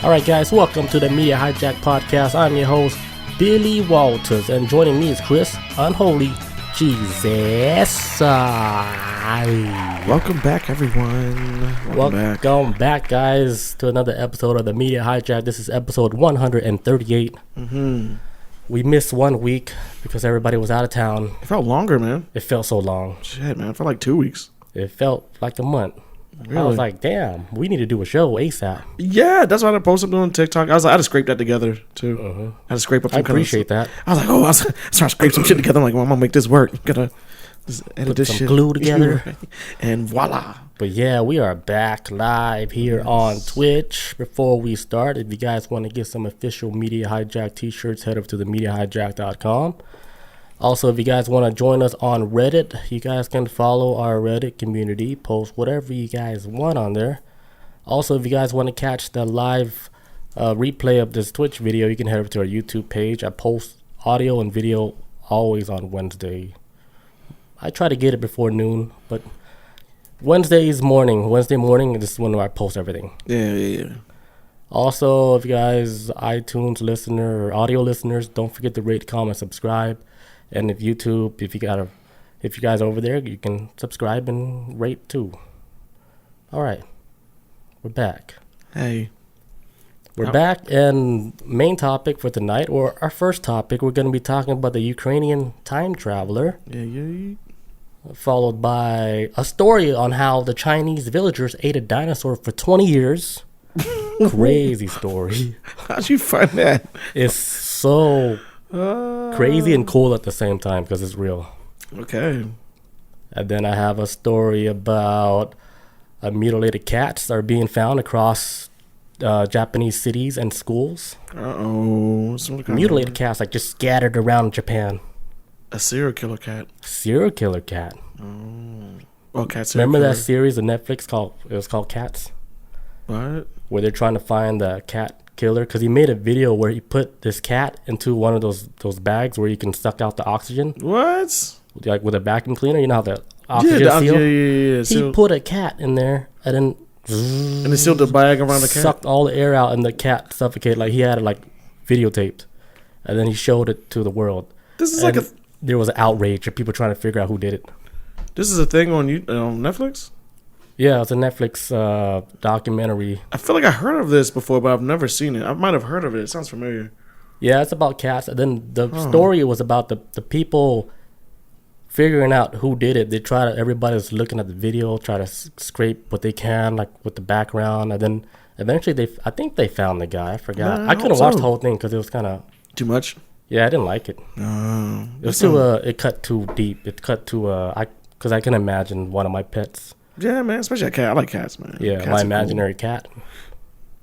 Alright guys, welcome to the Media Hijack Podcast. I'm your host, Billy Walters, and joining me is Chris, Unholy Jesus. Welcome back, everyone. Welcome back, guys, to another episode of the Media Hijack. This is episode 138. We missed 1 week because everybody was out of town. It felt longer, man. It felt so long. Shit, man. It felt like 2 weeks. It felt like a month. Really? I was like, damn, we need to do a show ASAP. Yeah, that's why I posted on TikTok. I was like, I had to scrape that together, too. I had to scrape up some I appreciate that. I was like, I was trying to scrape some shit together. I'm like, well, I'm going to make this work. Gotta just edit this some shit. glue together. And voila. But yeah, we are back live here on Twitch. Before we start, if you guys want to get some official Media Hijack t-shirts, head over to themediahijack.com. Also, if you guys want to join us on Reddit, you guys can follow our Reddit community, post whatever you guys want on there. Also, if you guys want to catch the live replay of this Twitch video, you can head over to our YouTube page. I post audio and video always on Wednesday. I try to get it before noon, but Wednesday morning, this is when I post everything. Yeah. Also, if you guys iTunes listener or audio listeners, don't forget to rate, comment, subscribe. And if YouTube, if you guys over there, you can subscribe and rate too. All right, we're back. Hey, we're back, and main topic for tonight, or our first topic, we're going to be talking about the Ukrainian time traveler. Yeah. Followed by a story on how the Chinese villagers ate a dinosaur for 20 years. Crazy story. How'd you find that? It's so crazy and cool at the same time because it's real. Okay. And then I have a story about mutilated cats are being found across Japanese cities and schools. Mutilated cats like just scattered around Japan. A serial killer cat. Serial killer cat. Oh, cat. Remember that series on Netflix called Cats? What? Where they're trying to find the cat killer, because he made a video where he put this cat into one of those bags where you can suck out the oxygen. What? Like with a vacuum cleaner, you know how the oxygen seal? Yeah. He put a cat in there and then and they sealed the bag around the cat? Sucked all the air out and the cat suffocated. Like he had it like videotaped. And then he showed it to the world. This is and there was an outrage of people trying to figure out who did it. This is a thing on Netflix? Yeah, it's a Netflix documentary. I feel like I heard of this before, but I've never seen it. I might have heard of it. It sounds familiar. Yeah, it's about cats. And then the story was about the people figuring out who did it. Everybody's looking at the video, try to scrape what they can, like with the background. And then eventually I think they found the guy. I forgot. I couldn't watch the whole thing because it was kind of too much. Yeah, I didn't like it. It was it cut too deep. It cut too because I can imagine one of my pets. Yeah, man, especially a cat. I like cats, man. Yeah, cats my imaginary cat.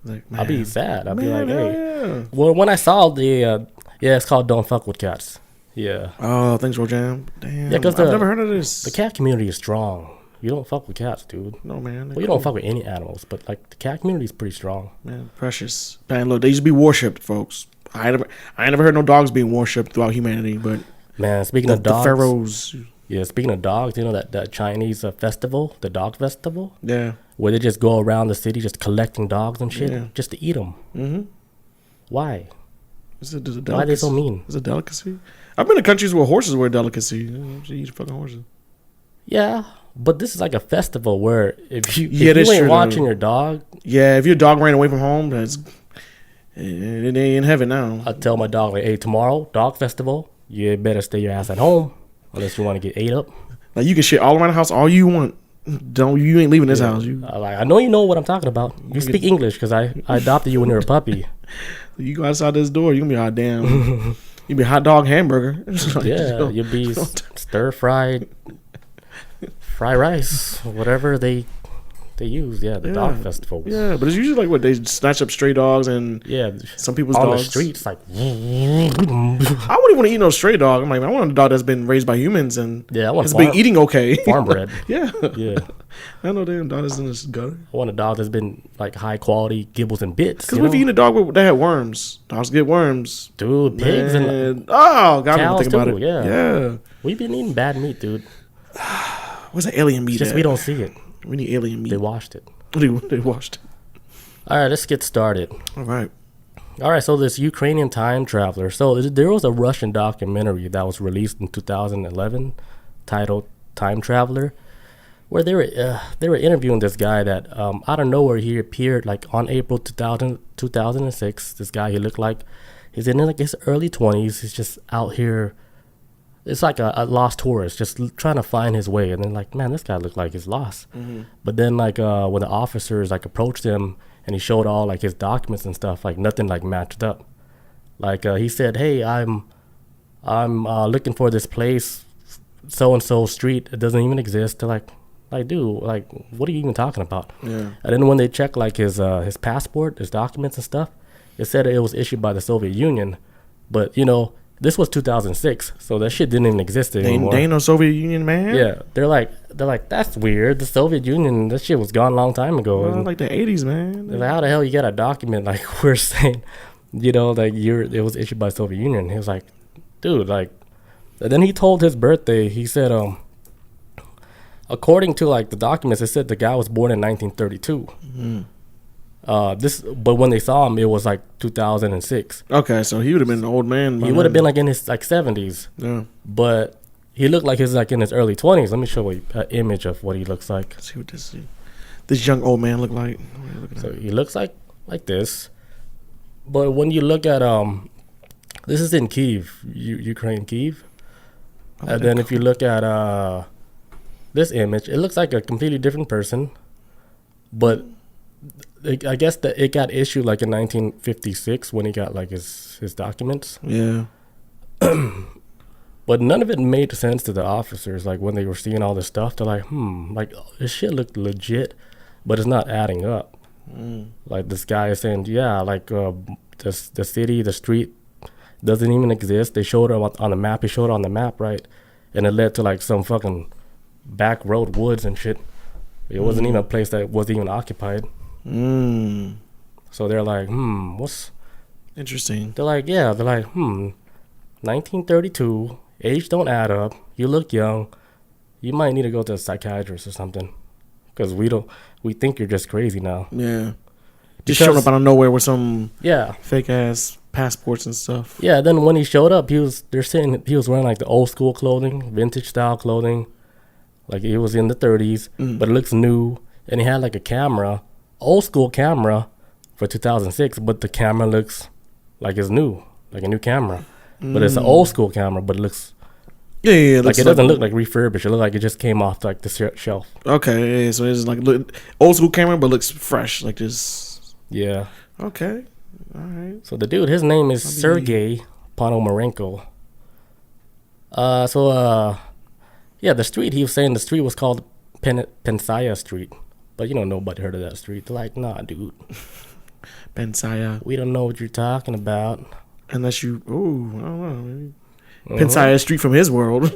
Like, I'll be sad. I'll be like, hey. Yeah. Well, when I saw it's called Don't Fuck With Cats. Yeah. Oh, thanks, Rojam. Damn. Yeah, because I've never heard of this. The cat community is strong. You don't fuck with cats, dude. No, man. Well, you don't fuck with any animals, but like the cat community is pretty strong. Man, precious. Man, look, they used to be worshipped, folks. I ain't never heard no dogs being worshipped throughout humanity, but man, speaking of dogs, the pharaohs. Yeah, speaking of dogs, you know that Chinese festival, the dog festival? Yeah. Where they just go around the city just collecting dogs and shit just to eat them. Mm-hmm. Why? Why are they so mean? It's a delicacy. I've been to countries where horses were a delicacy. You eat fucking horses. Yeah, but this is like a festival where if you ain't watching your dog. Yeah, if your dog ran away from home, it ain't in heaven now. I tell my dog, like, hey, tomorrow, dog festival, you better stay your ass at home. Unless you want to get ate up. Like, you can shit all around the house all you want. You ain't leaving this house. I know you know what I'm talking about. You speak English because I adopted you when you were a puppy. You go outside this door, you gonna be hot damn. You be hot dog hamburger. Yeah, you'll be stir fried rice, whatever they use. Yeah, the dog festivals. Yeah, but it's usually like what they snatch up stray dogs and some people's on dogs the streets. Like I wouldn't even want to eat no stray dog. I'm like, I want a dog that's been raised by humans and has been eating okay. Farm bred. Yeah. I know damn dog that's in this gutter. I want a dog that's been like high quality gibbles and bits. Because what if you eat a dog that had worms? Dogs get worms, dude. Pigs and God, cows think about it. Yeah. We've been eating bad meat, dude. What's that alien meat? Just we don't see it. We need alien meat. They washed it. They washed it. All right, let's get started. All right. So this Ukrainian time traveler. So there was a Russian documentary that was released in 2011 titled Time Traveler, where they were interviewing this guy that out of nowhere he appeared like on April 2006. This guy, he looked like he's in like his early 20s. He's just out here. It's like a lost tourist just trying to find his way. And then like, man, this guy looked like he's lost. Mm-hmm. But then like when the officers like approached him and he showed all like his documents and stuff, like nothing like matched up. Like he said, hey, I'm looking for this place, so-and-so street. It doesn't even exist. They're like, dude, like, what are you even talking about? Yeah. And then when they checked like his passport, his documents and stuff, it said it was issued by the Soviet Union. But, you know, this was 2006, so that shit didn't even exist anymore. They ain't no Soviet Union, man. Yeah, they're like, that's weird. The Soviet Union, that shit was gone a long time ago. Well, like the 80s, man. Like, how the hell you get a document like we're saying, you know, like it was issued by Soviet Union? He was like, dude, like, and then he told his birthday. He said, according to like the documents, it said the guy was born in 1932. Mm-hmm. But when they saw him, it was like 2006. Okay, so he would have been an old man. He would have been like in his like 70s. Yeah. But he looked like he's like in his early 20s. Let me show you an image of what he looks like. Let's see what this young old man look like. So he looks like this. But when you look at this is in Kiev, Ukraine, Kiev. And then if you look at this image, it looks like a completely different person. But I guess that it got issued like in 1956 when he got like his documents. Yeah. But none of it made sense to the officers. Like when they were seeing all this stuff, they're like, like this shit looked legit, but it's not adding up. Like this guy is saying, yeah, like the city, the street doesn't even exist. They showed it on the map. He showed it on the map, right? And it led to like some fucking back road woods and shit. It wasn't even a place that was even occupied. So they're like, what's interesting? They're like, 1932, age don't add up. You look young. You might need to go to a psychiatrist or something, because we think you're just crazy now. Yeah, just showing up out of nowhere with some fake ass passports and stuff. Yeah, then when he showed up, they're saying he was wearing like the old school clothing, vintage style clothing, like it was in the 30s, but it looks new, and he had like a camera. Old school camera for 2006, but the camera looks like it's new, like a new camera. But it's an old school camera, but it looks like it doesn't look like refurbished. It looks like it just came off like the shelf. Okay, yeah, so it's like old school camera, but looks fresh, like just. Yeah. Okay. All right. So the dude, his name is Sergey Ponomarenko. The street, he was saying the street was called Pensaya Street. But, you know, nobody heard of that street. They're like, nah, dude. Pensaya. We don't know what you're talking about. Unless I don't know. Maybe. Pensaya Street from his world.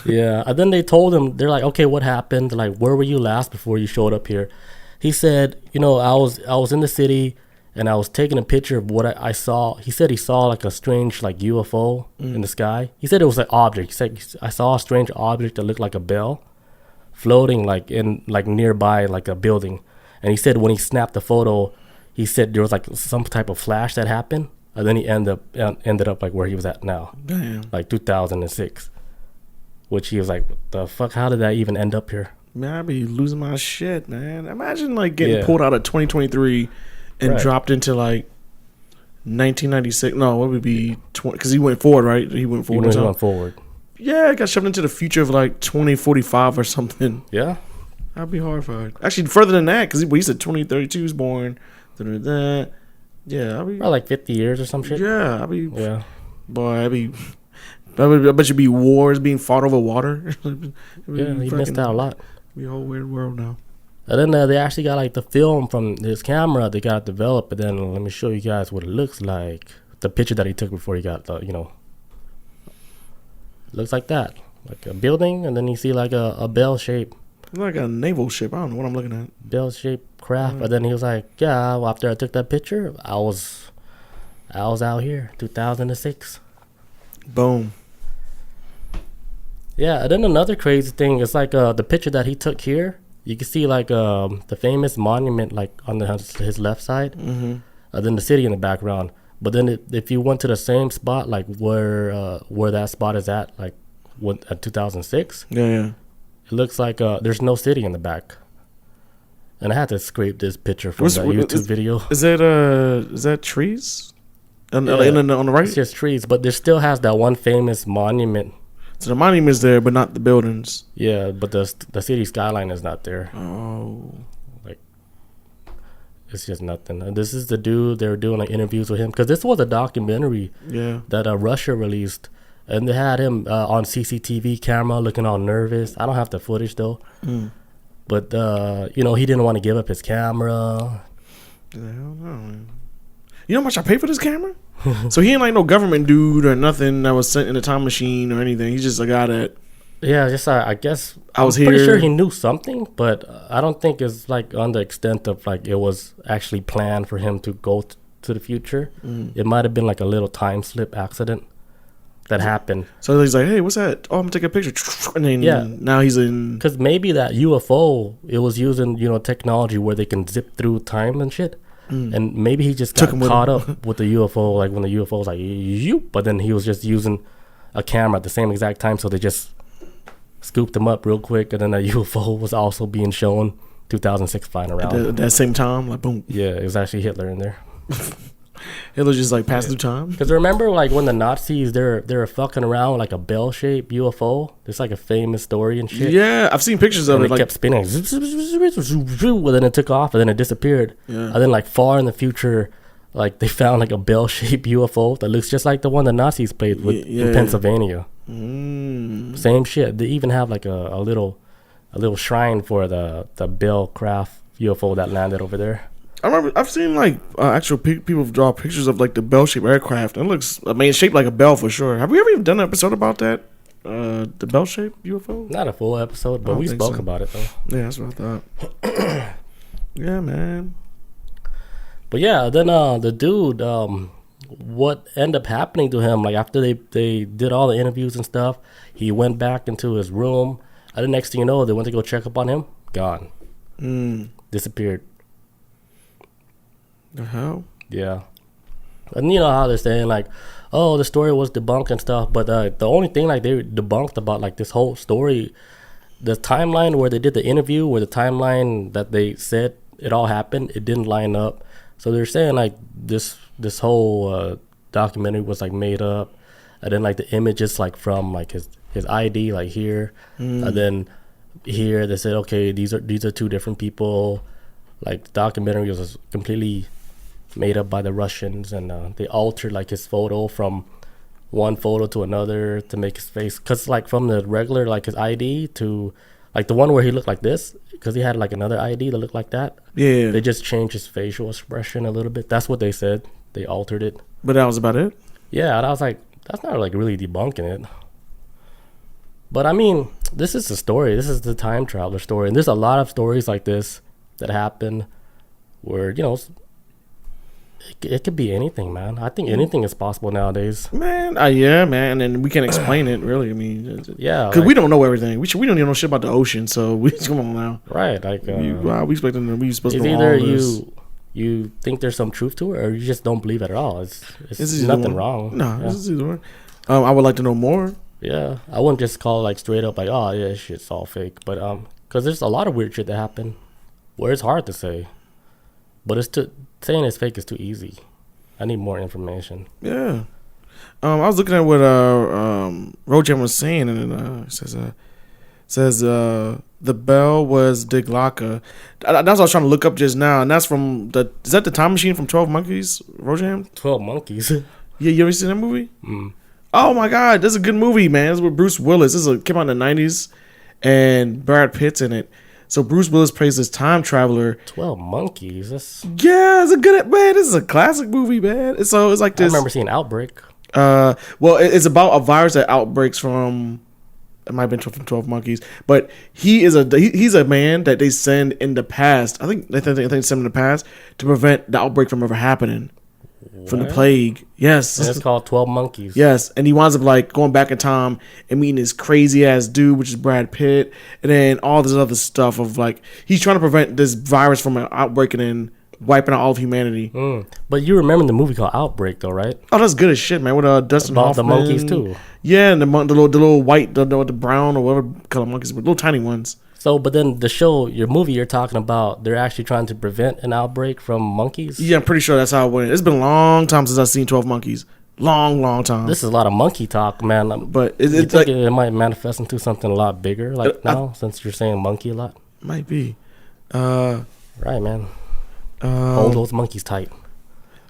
Yeah. And then they told him, they're like, okay, what happened? They're like, where were you last before you showed up here? He said, you know, I was in the city and I was taking a picture of what I saw. He said he saw like a strange like UFO in the sky. He said it was an object. He said, I saw a strange object that looked like a bell floating like in like nearby like a building. And he said when he snapped the photo, he said there was like some type of flash that happened, and then he ended up like where he was at now. Damn. Like 2006, which he was like, what the fuck, how did that even end up here? Man, I'd be losing my shit, man. Imagine like getting pulled out of 2023 and dropped into like 1996. No, what would be 20? Because he went forward, right? He went forward. Yeah, I got shoved into the future of like 2045 or something. Yeah. I'd be horrified. Actually, further than that, because he said 2032 was born. Yeah, I'd be. Or like 50 years or some shit. Yeah, I'd be. Yeah. Boy, I bet you'd be wars being fought over water. Yeah, he missed out a lot. It'd be a whole weird world now. And then they actually got like the film from his camera. They got developed, but then let me show you guys what it looks like. The picture that he took before he got the, looks like that, like a building, and then you see like a bell shape, like a naval ship. I don't know what I'm looking at. Bell shaped craft. And then he was like, yeah. Well, after I took that picture, I was out here, 2006. Boom. Yeah. And then another crazy thing is like the picture that he took here. You can see like the famous monument like on his left side, then the city in the background. But then if you went to the same spot, like where that spot is at, like at 2006, yeah, it looks like there's no city in the back. And I had to scrape this picture from that YouTube video. Is that trees? On the right? It's just trees, but there still has that one famous monument. So the monument's there, but not the buildings. Yeah, but the city skyline is not there. Oh. Like, it's just nothing. And this is the dude, they were doing like interviews with him. Because this was a documentary that Russia released. And they had him on CCTV camera looking all nervous. I don't have the footage though. But, he didn't want to give up his camera. I don't know, man. You know how much I pay for this camera? So he ain't like no government dude or nothing that was sent in a time machine or anything. He's just a guy that... Yeah, just I guess... I was pretty sure he knew something, but I don't think it's like on the extent of like it was actually planned for him to go to the future. It might have been like a little time slip accident that happened. So he's like, hey, what's that? Oh, I'm going to take a picture. And then now he's in... Because maybe that UFO, it was using, technology where they can zip through time and shit. And maybe he just got caught up with the UFO, like when the UFO was like, yoop, but then he was just using a camera at the same exact time, so they just scooped him up real quick, and then the UFO was also being shown 2006 flying around. At that same time, like boom. Yeah, it was actually Hitler in there. Hitler just like passed through time. Because remember, like when the Nazis, they're fucking around with, like a bell-shaped UFO. There's like a famous story and shit. Yeah, I've seen pictures of it. It like, kept spinning, and then it took off, and then it disappeared. Yeah. And then like far in the future, like they found like a bell-shaped UFO that looks just like the one the Nazis played with in Pennsylvania. Same shit. They even have like a little shrine for the Bell craft UFO that landed over there. I remember I've seen like actual people draw pictures of like the bell-shaped aircraft. It looks, it's shaped like a bell for sure. Have we ever even done an episode about that? The bell-shaped UFO? Not a full episode, but we spoke about it though. Yeah, that's what I thought. Yeah, man. But yeah, then the dude, what ended up happening to him? Like after they did all the interviews and stuff, he went back into his room. And the next thing you know, they went to go check up on him. Gone. Disappeared. The hell? Yeah. And you know how they're saying like, oh, the story was debunked and stuff, but the only thing like they debunked about like this whole story, the timeline where they did the interview, where the timeline that they said it all happened, it didn't line up. So they're saying like this whole documentary was like made up, and then like the images like from like his ID like here, and then here they said, okay, these are two different people. Like the documentary was completely made up by the Russians, and they altered like his photo from one photo to another to make his face, because like from the regular like his ID to like the one where he looked like this, because he had like another ID that looked like that. Yeah, they just changed his facial expression a little bit. That's what they said. They altered it, but that was about it. Yeah, and I was like, that's not like really debunking it. But I mean, this is the story. This is the time traveler story, and there's a lot of stories like this that happen where it could be anything, man. I think anything is possible nowadays, man. Yeah, man, and we can't explain it really. I mean, yeah, because we don't know everything. We don't even know shit about the ocean, so we come on now, right? Like we expect them to be supposed to know either all this. you think there's some truth to it, or you just don't believe it at all. It's nothing wrong. No, this is either one. I would like to know more. Yeah, I wouldn't just call like straight up like, oh yeah, this shit's all fake, but because there's a lot of weird shit that happen where it's hard to say, but saying it's fake is too easy. I need more information. Yeah. I was looking at what Rojan was saying, and it says the bell was De Glocka. That's what I was trying to look up just now, and that's from is that the Time Machine from 12 Monkeys, Rojan? 12 Monkeys? Yeah, you ever seen that movie? Oh my God, this is a good movie, man. It's with Bruce Willis. Came out in the 90s, and Brad Pitt's in it. So Bruce Willis plays this time traveler. 12 Monkeys. Yeah, it's a good man. This is a classic movie, man. It's like this. I remember seeing Outbreak. Well, it's about a virus that outbreaks from. It might have been from 12 Monkeys, but he's a man that they send in the past. I think they send in the past to prevent the outbreak from ever happening. from the plague. Yes. And it's called 12 Monkeys. Yes. And he winds up like going back in time and meeting this crazy ass dude, which is Brad Pitt. And then all this other stuff of like, he's trying to prevent this virus from outbreaking and wiping out all of humanity. But you remember the movie called Outbreak, though, right? Oh, that's good as shit, man. With Dustin Hoffman. The monkeys too. Yeah, and the little white, the brown or whatever color monkeys, but little tiny ones. So, but then the show, your movie you're talking about, they're actually trying to prevent an outbreak from monkeys? Yeah, I'm pretty sure that's how it went. It's been a long time since I've seen 12 Monkeys. Long time. This is a lot of monkey talk, man. But you think like, it might manifest into something a lot bigger, like now, since you're saying monkey a lot? Might be. Right, man. Hold those monkeys tight.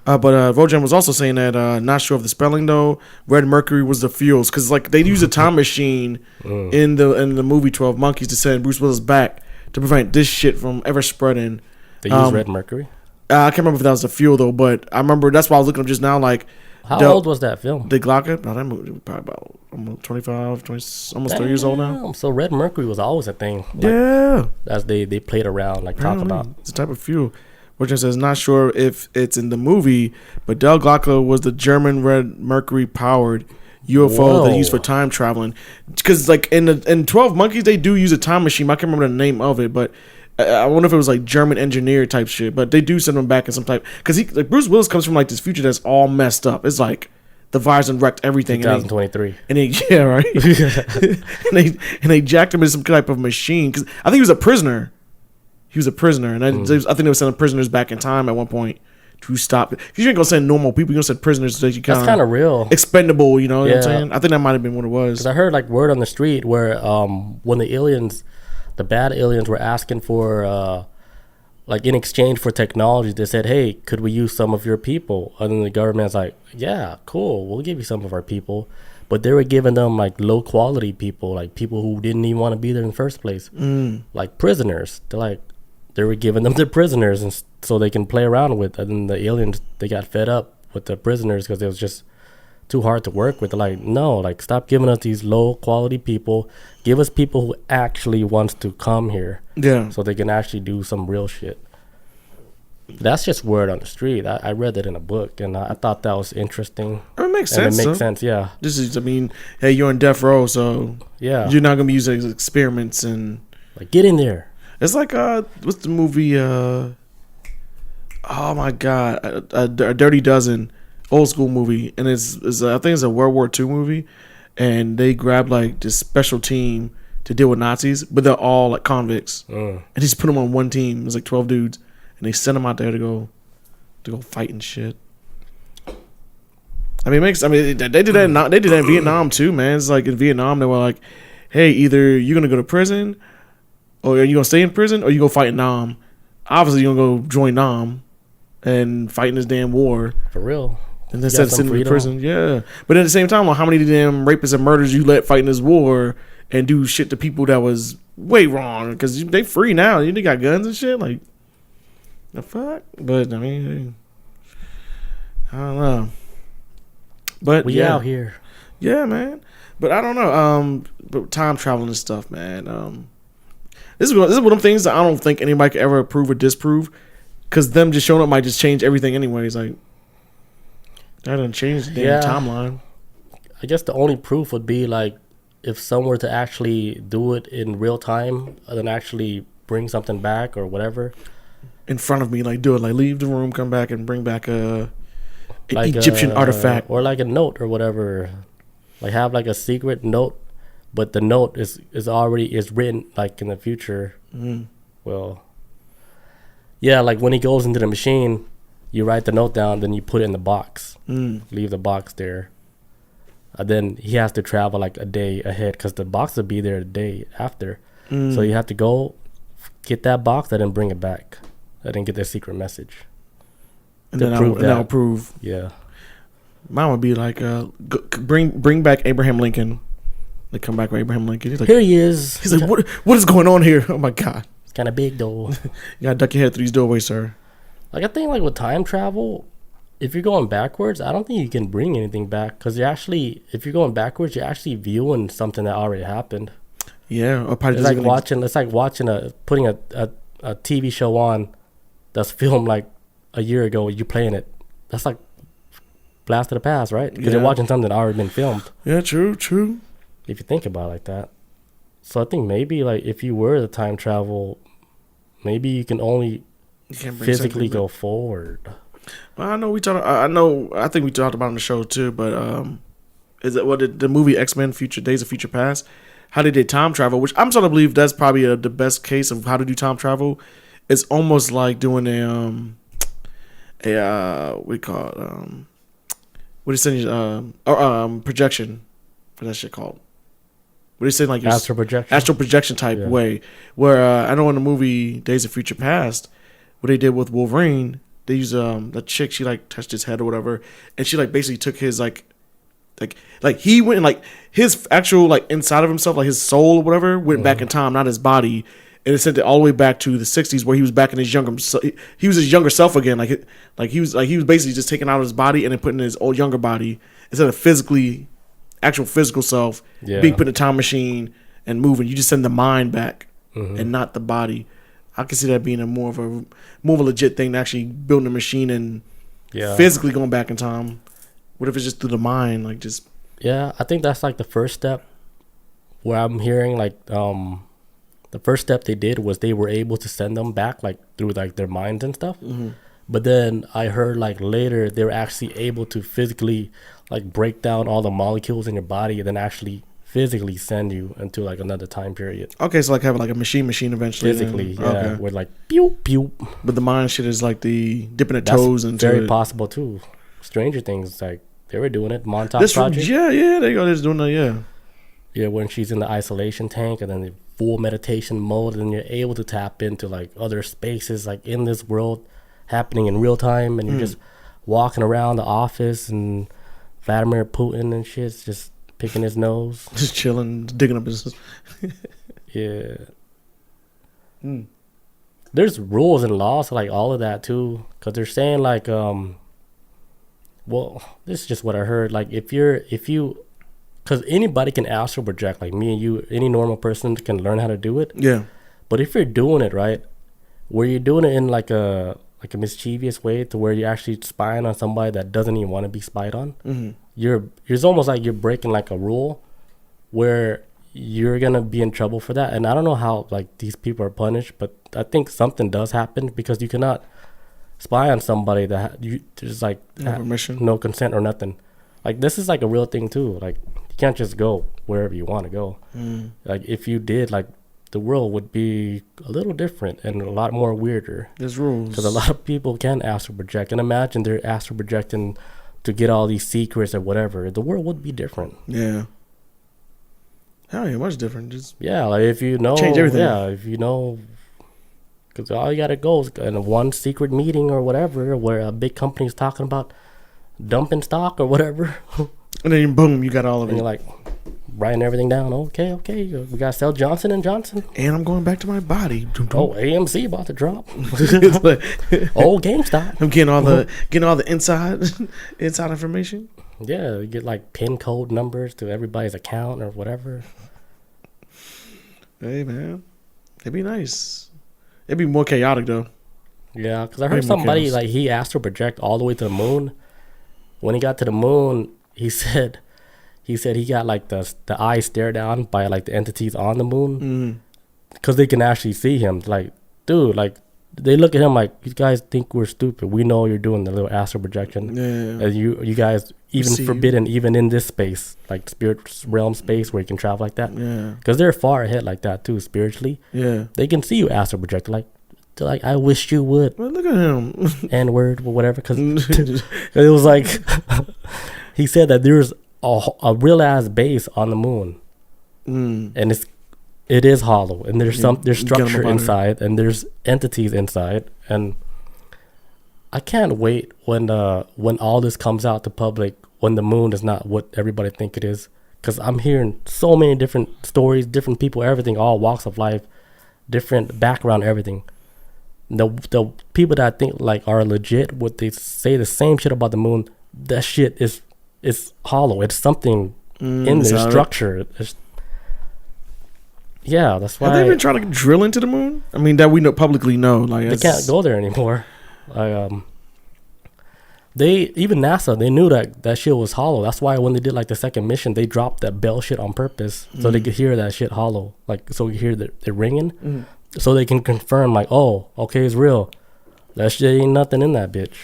But Rojan was also saying that, not sure of the spelling though, red mercury was the fuels. Because like they use a time machine in the movie 12 Monkeys to send Bruce Willis back to prevent this shit from ever spreading. They use red mercury? I can't remember if that was the fuel though, but I remember that's why I was looking up just now. Like, how old was that film? The Glocker? No, that movie was probably about almost 25, 20, almost 30 years old now. So red mercury was always a thing. Like, yeah. As they played around, like talk about. It's a type of fuel. Rojan says, not sure if it's in the movie, but Del Glocker was the German red mercury powered UFO they used for time traveling. Because like in 12 Monkeys, they do use a time machine. I can't remember the name of it, but I wonder if it was like German engineer type shit. But they do send him back in some type. Because like Bruce Willis comes from like this future that's all messed up. It's like the virus and wrecked everything. 2023. And yeah, right. and they jacked him in some type of machine. Because I think he was a prisoner. He was a prisoner, and I think they were sending prisoners back in time at one point to stop it. Because you ain't gonna send normal people, you're gonna send prisoners so that you that's kind of real, expendable. You know what I'm saying? I think that might have been what it was. Because I heard like word on the street where when the bad aliens were asking for like in exchange for technology, they said, "Hey, could we use some of your people?" And then the government's like, "Yeah, cool, we'll give you some of our people." But they were giving them like low quality people, like people who didn't even want to be there in the first place, like prisoners. They were giving them the prisoners and so they can play around with. And then the aliens, they got fed up with the prisoners because it was just too hard to work with. They're like, no, like stop giving us these low quality people. Give us people who actually wants to come here. Yeah. So they can actually do some real shit. That's just word on the street. I read that in a book and I thought that was interesting. It makes sense. It makes sense, yeah. This is, I mean, hey, you're on death row, so yeah, you're not gonna be using experiments and like get in there. It's like what's the movie? Oh my god, a Dirty Dozen, old school movie, and it's I think it's a World War II movie, and they grab like this special team to deal with Nazis, but they're all like convicts, and they just put them on one team. It's like 12 dudes, and they send them out there to go fight and shit. I mean, they did that. They did that in Vietnam too, man. It's like in Vietnam they were like, hey, either you're gonna go to prison. Or are you gonna stay in prison, or you gonna fight in Nam? Obviously, you're gonna go join Nam and fight in this damn war. For real. And then instead of sitting in prison, yeah. But at the same time, well, how many damn rapists and murderers you let fight in this war and do shit to people that was way wrong? Because they free now. They got guns and shit. Like, the fuck? But, I mean, I don't know. But we out here. Yeah, man. But I don't know. But time traveling and stuff, man. This is one of them things that I don't think anybody could ever approve or disprove, because them just showing up might just change everything anyways. Like, that doesn't change the damn timeline. I guess the only proof would be like if someone were to actually do it in real time, and then actually bring something back or whatever in front of me, like do it, like leave the room, come back and bring back an Egyptian artifact or like a note or whatever. Like have like a secret note. But the note is written like in the future. Well, yeah, like when he goes into the machine, you write the note down, then you put it in the box. Leave the box there. Then he has to travel like a day ahead because the box will be there the day after. So you have to go get that box and then bring it back. And then get the secret message. And then I'll prove. Yeah. Mine would be like, bring back Abraham Lincoln. They come back with Abraham Lincoln. He's like, here he is. He's like, what is going on here? Oh my god, it's kind of big though. You gotta duck your head through these doorways, sir. Like I think like with time travel, if you're going backwards, I don't think you can bring anything back because if you're going backwards, you're actually viewing something that already happened. Yeah, or probably it's like watching putting a TV show on that's filmed like a year ago. You playing it. That's like blast of the past, right? Because you're watching something that already been filmed. Yeah, true. If you think about it like that. So I think maybe like if you were to time travel, maybe you can only physically go forward. Well, I think we talked about it on the show too, but is it the movie X-Men Days of Future Past, how they did time travel, which I'm starting to believe that's probably the best case of how to do time travel. It's almost like doing what do you call it? What is it? Projection. What that shit called? What is it like? Astral projection. Astral projection type way. Where I know in the movie Days of Future Past, what they did with Wolverine, they used the chick, she like touched his head or whatever, and she like basically took his like he went and like his actual like inside of himself, like his soul or whatever, went back in time, not his body, and it sent it all the way back to the 60s where he was back in his younger, he was his younger self again, like he was basically just taking out of his body and then putting in his old younger body instead of actual physical self being put in a time machine and moving. You just send the mind back and not the body. I can see that being more of a legit thing than actually building a machine and physically going back in time. What if it's just through the mind, like just? Yeah, I think that's like the first step. Where I'm hearing like the first step they did was they were able to send them back like through like their minds and stuff. But then I heard like later they were actually able to physically like break down all the molecules in your body and then actually physically send you into like another time period. Okay, so like having like a machine eventually. Physically, yeah. With like pew pew. But the mind shit is like the dipping the toes into very possible too. Stranger Things, like they were doing it. Montauk Project. Yeah, they go. They're doing that. Yeah, when she's in the isolation tank and then the full meditation mode, and you're able to tap into like other spaces, like in this world, happening in real time, and you're just walking around the office, and Vladimir Putin and shit's just picking his nose, just chilling, digging up his. Yeah. There's rules and laws to like all of that too, because they're saying like well, this is just what I heard. Like, if you, because anybody can astral project, like me and you, any normal person can learn how to do it. Yeah. But if you're doing it right, where you're doing it in like a mischievous way, to where you're actually spying on somebody that doesn't even want to be spied on, it's almost like you're breaking like a rule, where you're gonna be in trouble for that. And I don't know how like these people are punished, but I think something does happen, because you cannot spy on somebody that there's like no consent or nothing. Like, this is like a real thing too. Like, you can't just go wherever you want to go. Like, if you did, like, the world would be a little different and a lot more weirder. There's rules, because a lot of people can astral project, and imagine they're astral projecting to get all these secrets or whatever. The world would be different. Yeah. Hell yeah, much different. Just like if you know, change everything. Yeah, if you know. Because all you gotta go is in one secret meeting or whatever, where a big company's talking about dumping stock or whatever. And then boom, you got all of it. And you're like writing everything down. Okay, we gotta sell Johnson & Johnson. And I'm going back to my body. Oh, AMC about to drop. GameStop. I'm getting all the inside information. Yeah, you get like PIN code numbers to everybody's account or whatever. Hey man, it'd be nice. It'd be more chaotic though. Yeah, because I heard somebody like he astral project all the way to the moon. When he got to the moon, he said he got like the eye stare down by like the entities on the moon, because they can actually see him. Like, dude, like they look at him like, you guys think we're stupid. We know you're doing the little astral projection. Yeah. And you guys even forbidden even in this space, like spirit realm space where you can travel like that. Yeah. Because they're far ahead like that too spiritually. Yeah. They can see you astral project like I wish you would. Well, look at him. N-word or whatever. Because it was like he said that there's a real ass base on the moon, and it is hollow, and there's structure inside, and there's entities inside, and I can't wait when all this comes out to public, when the moon is not what everybody think it is, because I'm hearing so many different stories, different people, everything, all walks of life, different background, everything. The people that I think like are legit, what they say the same shit about the moon, that shit is hollow. It's something in their structure. Yeah, that's why. Have they been trying to drill into the moon? I mean, that we publicly know. Like, they can't go there anymore. even NASA, they knew that shit was hollow. That's why when they did like the second mission, they dropped that bell shit on purpose so they could hear that shit hollow, like so you hear the ringing, so they can confirm like, oh, okay, it's real. That shit ain't nothing in that bitch.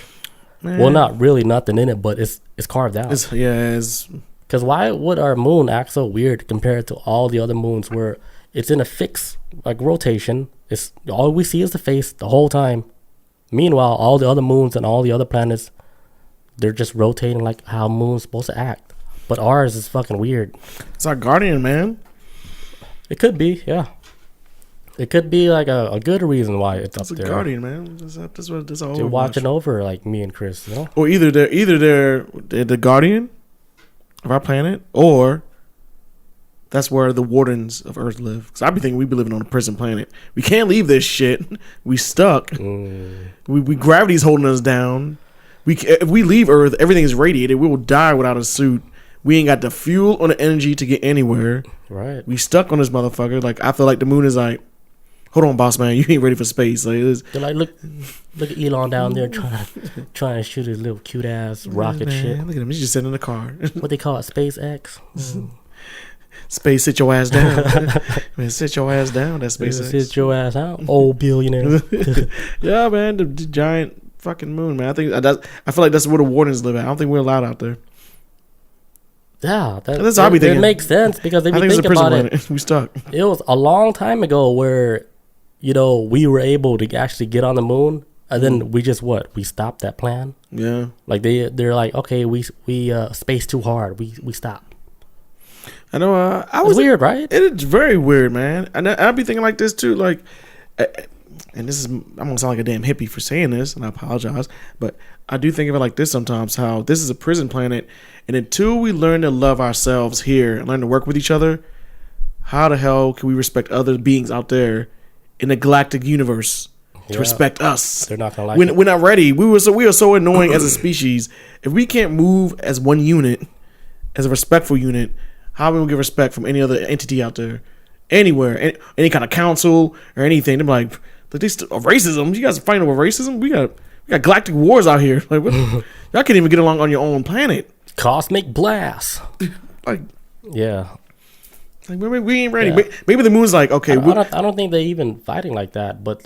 Man. Well, not really nothing in it, but it's carved out. Because why would our moon act so weird compared to all the other moons where it's in a fixed like rotation? It's all we see is the face the whole time. Meanwhile, all the other moons and all the other planets, they're just rotating like how moon's supposed to act. But ours is fucking weird. It's our guardian, man. It could be, yeah. It could be like a good reason why it's up there. It's a guardian, man. That's what this all. They're watching over like me and Chris, you know. Or either they're the guardian of our planet, or that's where the wardens of Earth live. Because I be thinking we be living on a prison planet. We can't leave this shit. We stuck. We gravity's holding us down. If we leave Earth, everything is radiated. We will die without a suit. We ain't got the fuel or the energy to get anywhere. Right. We stuck on this motherfucker. Like I feel like the moon is like, hold on, boss man, you ain't ready for space. Like they're like, look at Elon down there trying to shoot his little cute ass rocket shit. Look at him. He's just sitting in the car. What they call it, SpaceX. Space, sit your ass down. Man, sit your ass down. That's SpaceX. Sit your ass out, old billionaire. Yeah, man, the giant fucking moon, man. I feel like that's where the wardens live at. I don't think we're allowed out there. Yeah, that's how I be thinking. It makes sense because if you think about it, we stuck. It was a long time ago where, you know, we were able to actually get on the moon, and then we just we stopped that plan. Yeah, like they're like, okay, we spaced too hard. We stopped. I know. It's weird, right? It's very weird, man. And I'd be thinking like this too, like. And this is, I'm gonna sound like a damn hippie for saying this, and I apologize, but I do think of it like this sometimes: how this is a prison planet, and until we learn to love ourselves here and learn to work with each other, how the hell can we respect other beings out there in the galactic universe to respect us? They're not gonna like it. We're not ready. We are so annoying as a species. If we can't move as one unit, as a respectful unit, how are we gonna get respect from any other entity out there, anywhere, any kind of council or anything? They're like. Racism? You guys are fighting over racism? We got galactic wars out here. Like, y'all can't even get along on your own planet. Cosmic blast. Like, yeah. Like maybe we ain't ready. Yeah. Maybe the moon's like, okay. I don't think they're even fighting like that. But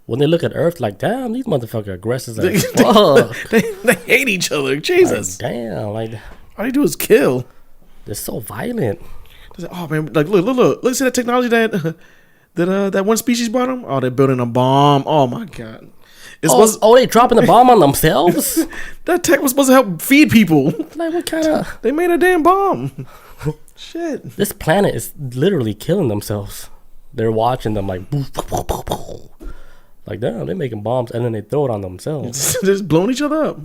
when they look at Earth, like, damn, these motherfuckers aggressive. They hate each other. Jesus. Like, damn. Like, all they do is kill. They're so violent. Like, oh man, like look, see that technology that one species brought them? Oh, they're building a bomb. Oh my god. They dropping the bomb on themselves? That tech was supposed to help feed people. Like what kind of? They made a damn bomb. Shit. This planet is literally killing themselves. They're watching them like, like damn, they're making bombs and then they throw it on themselves. They're just blowing each other up.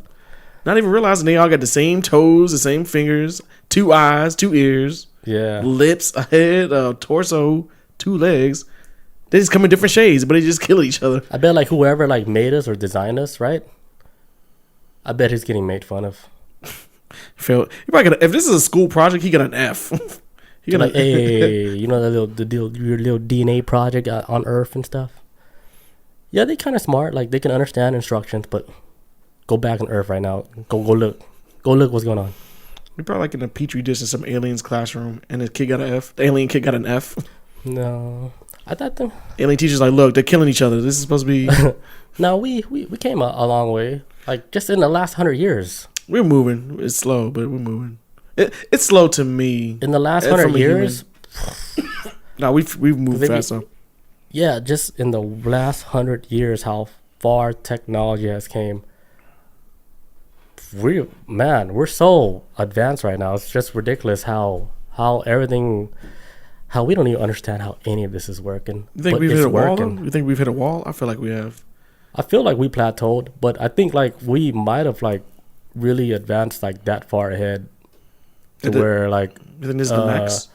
Not even realizing they all got the same toes, the same fingers, 2 eyes, 2 ears, lips, a head, a torso, 2 legs. They just come in different shades, but they just kill each other. I bet like whoever like made us or designed us, right? I bet he's getting made fun of. Phil, if this is a school project, he got an F. He got like, hey, you know your little DNA project on Earth and stuff. Yeah, they kind of smart. Like they can understand instructions, but go back on Earth right now. Go look what's going on. We probably like in a petri dish in some alien's classroom, and the kid got an F. The alien kid got an F. No. I thought the alien teacher's like, look, they're killing each other. This is supposed to be. No, we came a long way. Like just in the last 100 years. We're moving. It's slow, but we're moving. It's slow to me. In the last 100 years. No, we've moved fast. Yeah, just in the last 100 years, how far technology has came. We're so advanced right now. It's just ridiculous how everything. How we don't even understand how any of this is working. You think we've hit a wall? You think we've hit a wall? I feel like we have. I feel like we plateaued, but I think like we might have like really advanced like that far ahead to where like. You think this is the next?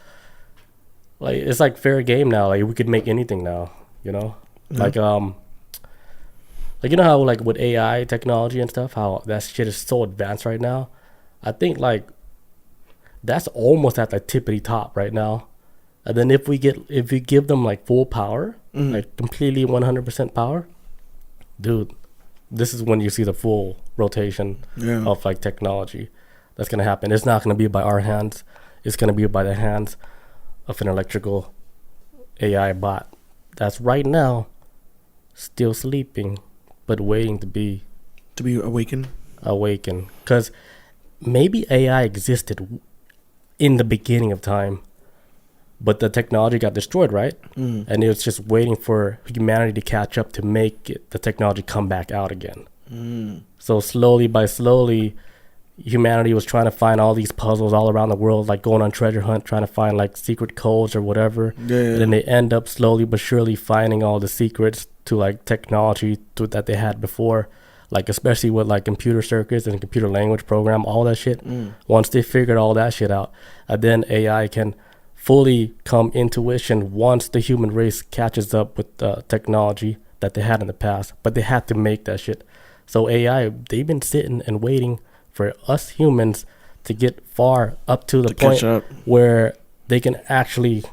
Like it's like fair game now. Like we could make anything now. You know, like you know how like with AI technology and stuff, how that shit is so advanced right now. I think like that's almost at the tippity top right now. And then if we give them like full power, like completely 100% power, dude, this is when you see the full rotation of like technology that's going to happen. It's not going to be by our hands. It's going to be by the hands of an electrical AI bot that's right now still sleeping, but waiting to be awakened. Because maybe AI existed in the beginning of time, but the technology got destroyed, right? And it was just waiting for humanity to catch up to make the technology come back out again. So slowly, humanity was trying to find all these puzzles all around the world, like going on treasure hunt, trying to find like secret codes or whatever. And then they end up slowly but surely finding all the secrets to like technology that they had before, like especially with like computer circuits and computer language program, all that shit. Once they figured all that shit out, then AI can fully come into fruition once the human race catches up with the technology that they had in the past. But they had to make that shit. So AI, they've been sitting and waiting for us humans to get far up to the point where they can actually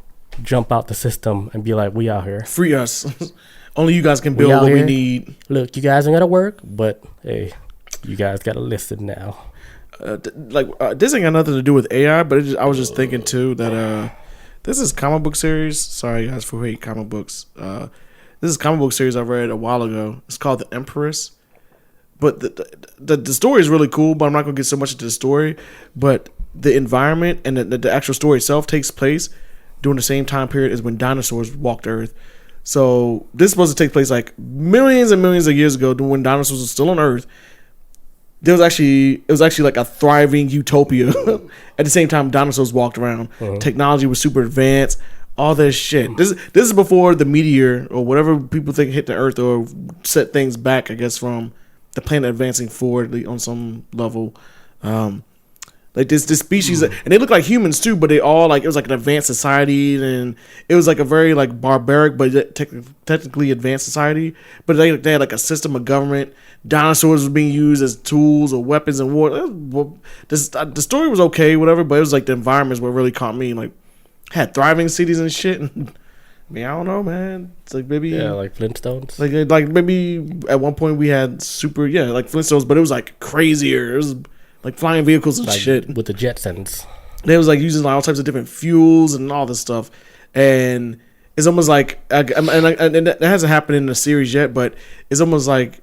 jump out the system and be like, we out here. Free us. Only you guys can build what we need. Look, you guys ain't got to work, but hey, you guys got to listen now. This ain't got nothing to do with AI, but I was just thinking too that this is comic book series. Sorry guys for hate comic books. This is a comic book series I read a while ago. It's called The Empress. But the story is really cool, but I'm not going to get so much into the story. But the environment and the actual story itself takes place during the same time period as when dinosaurs walked Earth. So this is supposed to take place like millions and millions of years ago, when dinosaurs were still on Earth. It was actually like a thriving utopia. At the same time, dinosaurs walked around. Technology was super advanced. All this shit. This is before the meteor or whatever people think hit the Earth or set things back, I guess, from the planet advancing forward on some level. Like this species, and they look like humans too, but they all like, it was like an advanced society, and it was like a very like barbaric but technically advanced society. But they had like a system of government. Dinosaurs were being used as tools or weapons in war. The story was okay, whatever, but it was like the environments what really caught me. Like had thriving cities and shit. I mean, I don't know, man. It's like maybe like Flintstones. Like maybe at one point we had like Flintstones, but it was like crazier. It was like flying vehicles and like shit with the Jetsons. They was like using like all types of different fuels and all this stuff, and it's almost like and that hasn't happened in the series yet, but it's almost like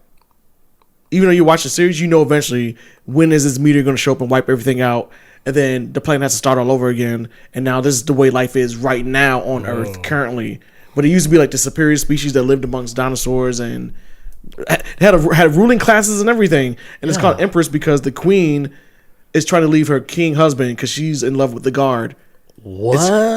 even though you watch the series, you know eventually when is this meteor going to show up and wipe everything out. And then the planet has to start all over again. And now this is the way life is right now on Earth currently. But it used to be like the superior species that lived amongst dinosaurs and had ruling classes and everything. And it's called Empress because the queen is trying to leave her king husband because she's in love with the guard. What?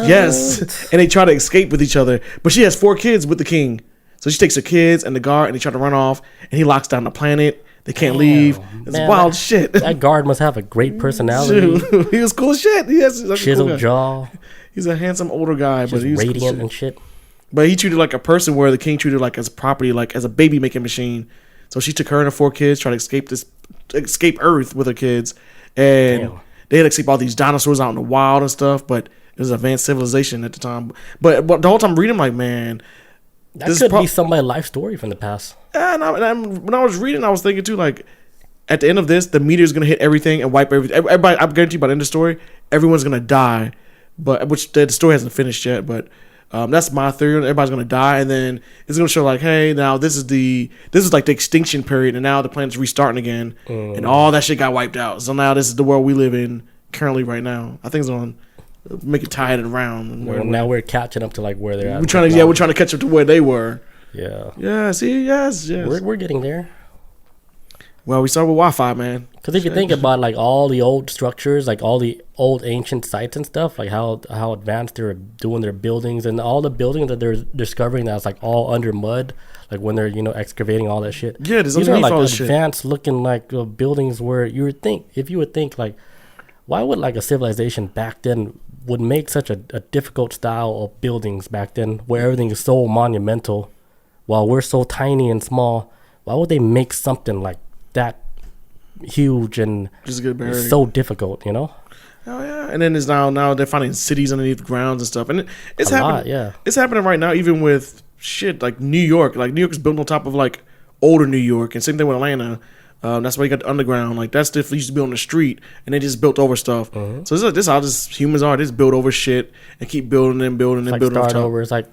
Yes. And they try to escape with each other. But she has 4 kids with the king. So she takes her kids and the guard and they try to run off. And he locks down the planet. They can't leave. It's wild shit. That guard must have a great personality. He was cool as shit. He has chiseled cool jaw. He's a handsome older guy, but he's radiant and shit. But he treated like a person, where the king treated like as property, like as a baby making machine. So she took her and her 4 kids, tried to escape Earth with her kids, and they had to escape all these dinosaurs out in the wild and stuff. But it was advanced civilization at the time. But the whole time I'm reading, I'm like, man. That could be somebody's life story from the past. And when I was reading, I was thinking too, like, at the end of this, the meteor's going to hit everything and wipe everything. Everybody, I guarantee you by the end of the story, everyone's going to die. But which the story hasn't finished yet. But that's my theory. Everybody's going to die. And then it's going to show like, hey, now this is like the extinction period. And now the planet's restarting again. And all that shit got wiped out. So now this is the world we live in currently right now. I think it's on... make it tie it around. Now we're catching up to like where they're at. We're trying to catch up to where they were. Yeah. See, yes. We're getting there. Well, we start with Wi-Fi, man. Because if you think about like all the old structures, like all the old ancient sites and stuff, like how advanced they're doing their buildings, and all the buildings that they're discovering that's like all under mud, like when they're excavating all that shit. Yeah, these are like advanced looking like buildings where you would think like, why would like a civilization back then would make such a difficult style of buildings back then where everything is so monumental while we're so tiny and small? Why would they make something like that huge and just get buried? So difficult, Oh yeah, and then it's now they're finding cities underneath grounds and stuff, and it's happening. It's happening right now, even with shit like New York. Like New York is built on top of like older New York, and same thing with Atlanta. That's why you got the underground. Like that stuff used to be on the street, and they just built over stuff. So this is how just humans are. They just build over shit and keep building and building and building. Start over. It's like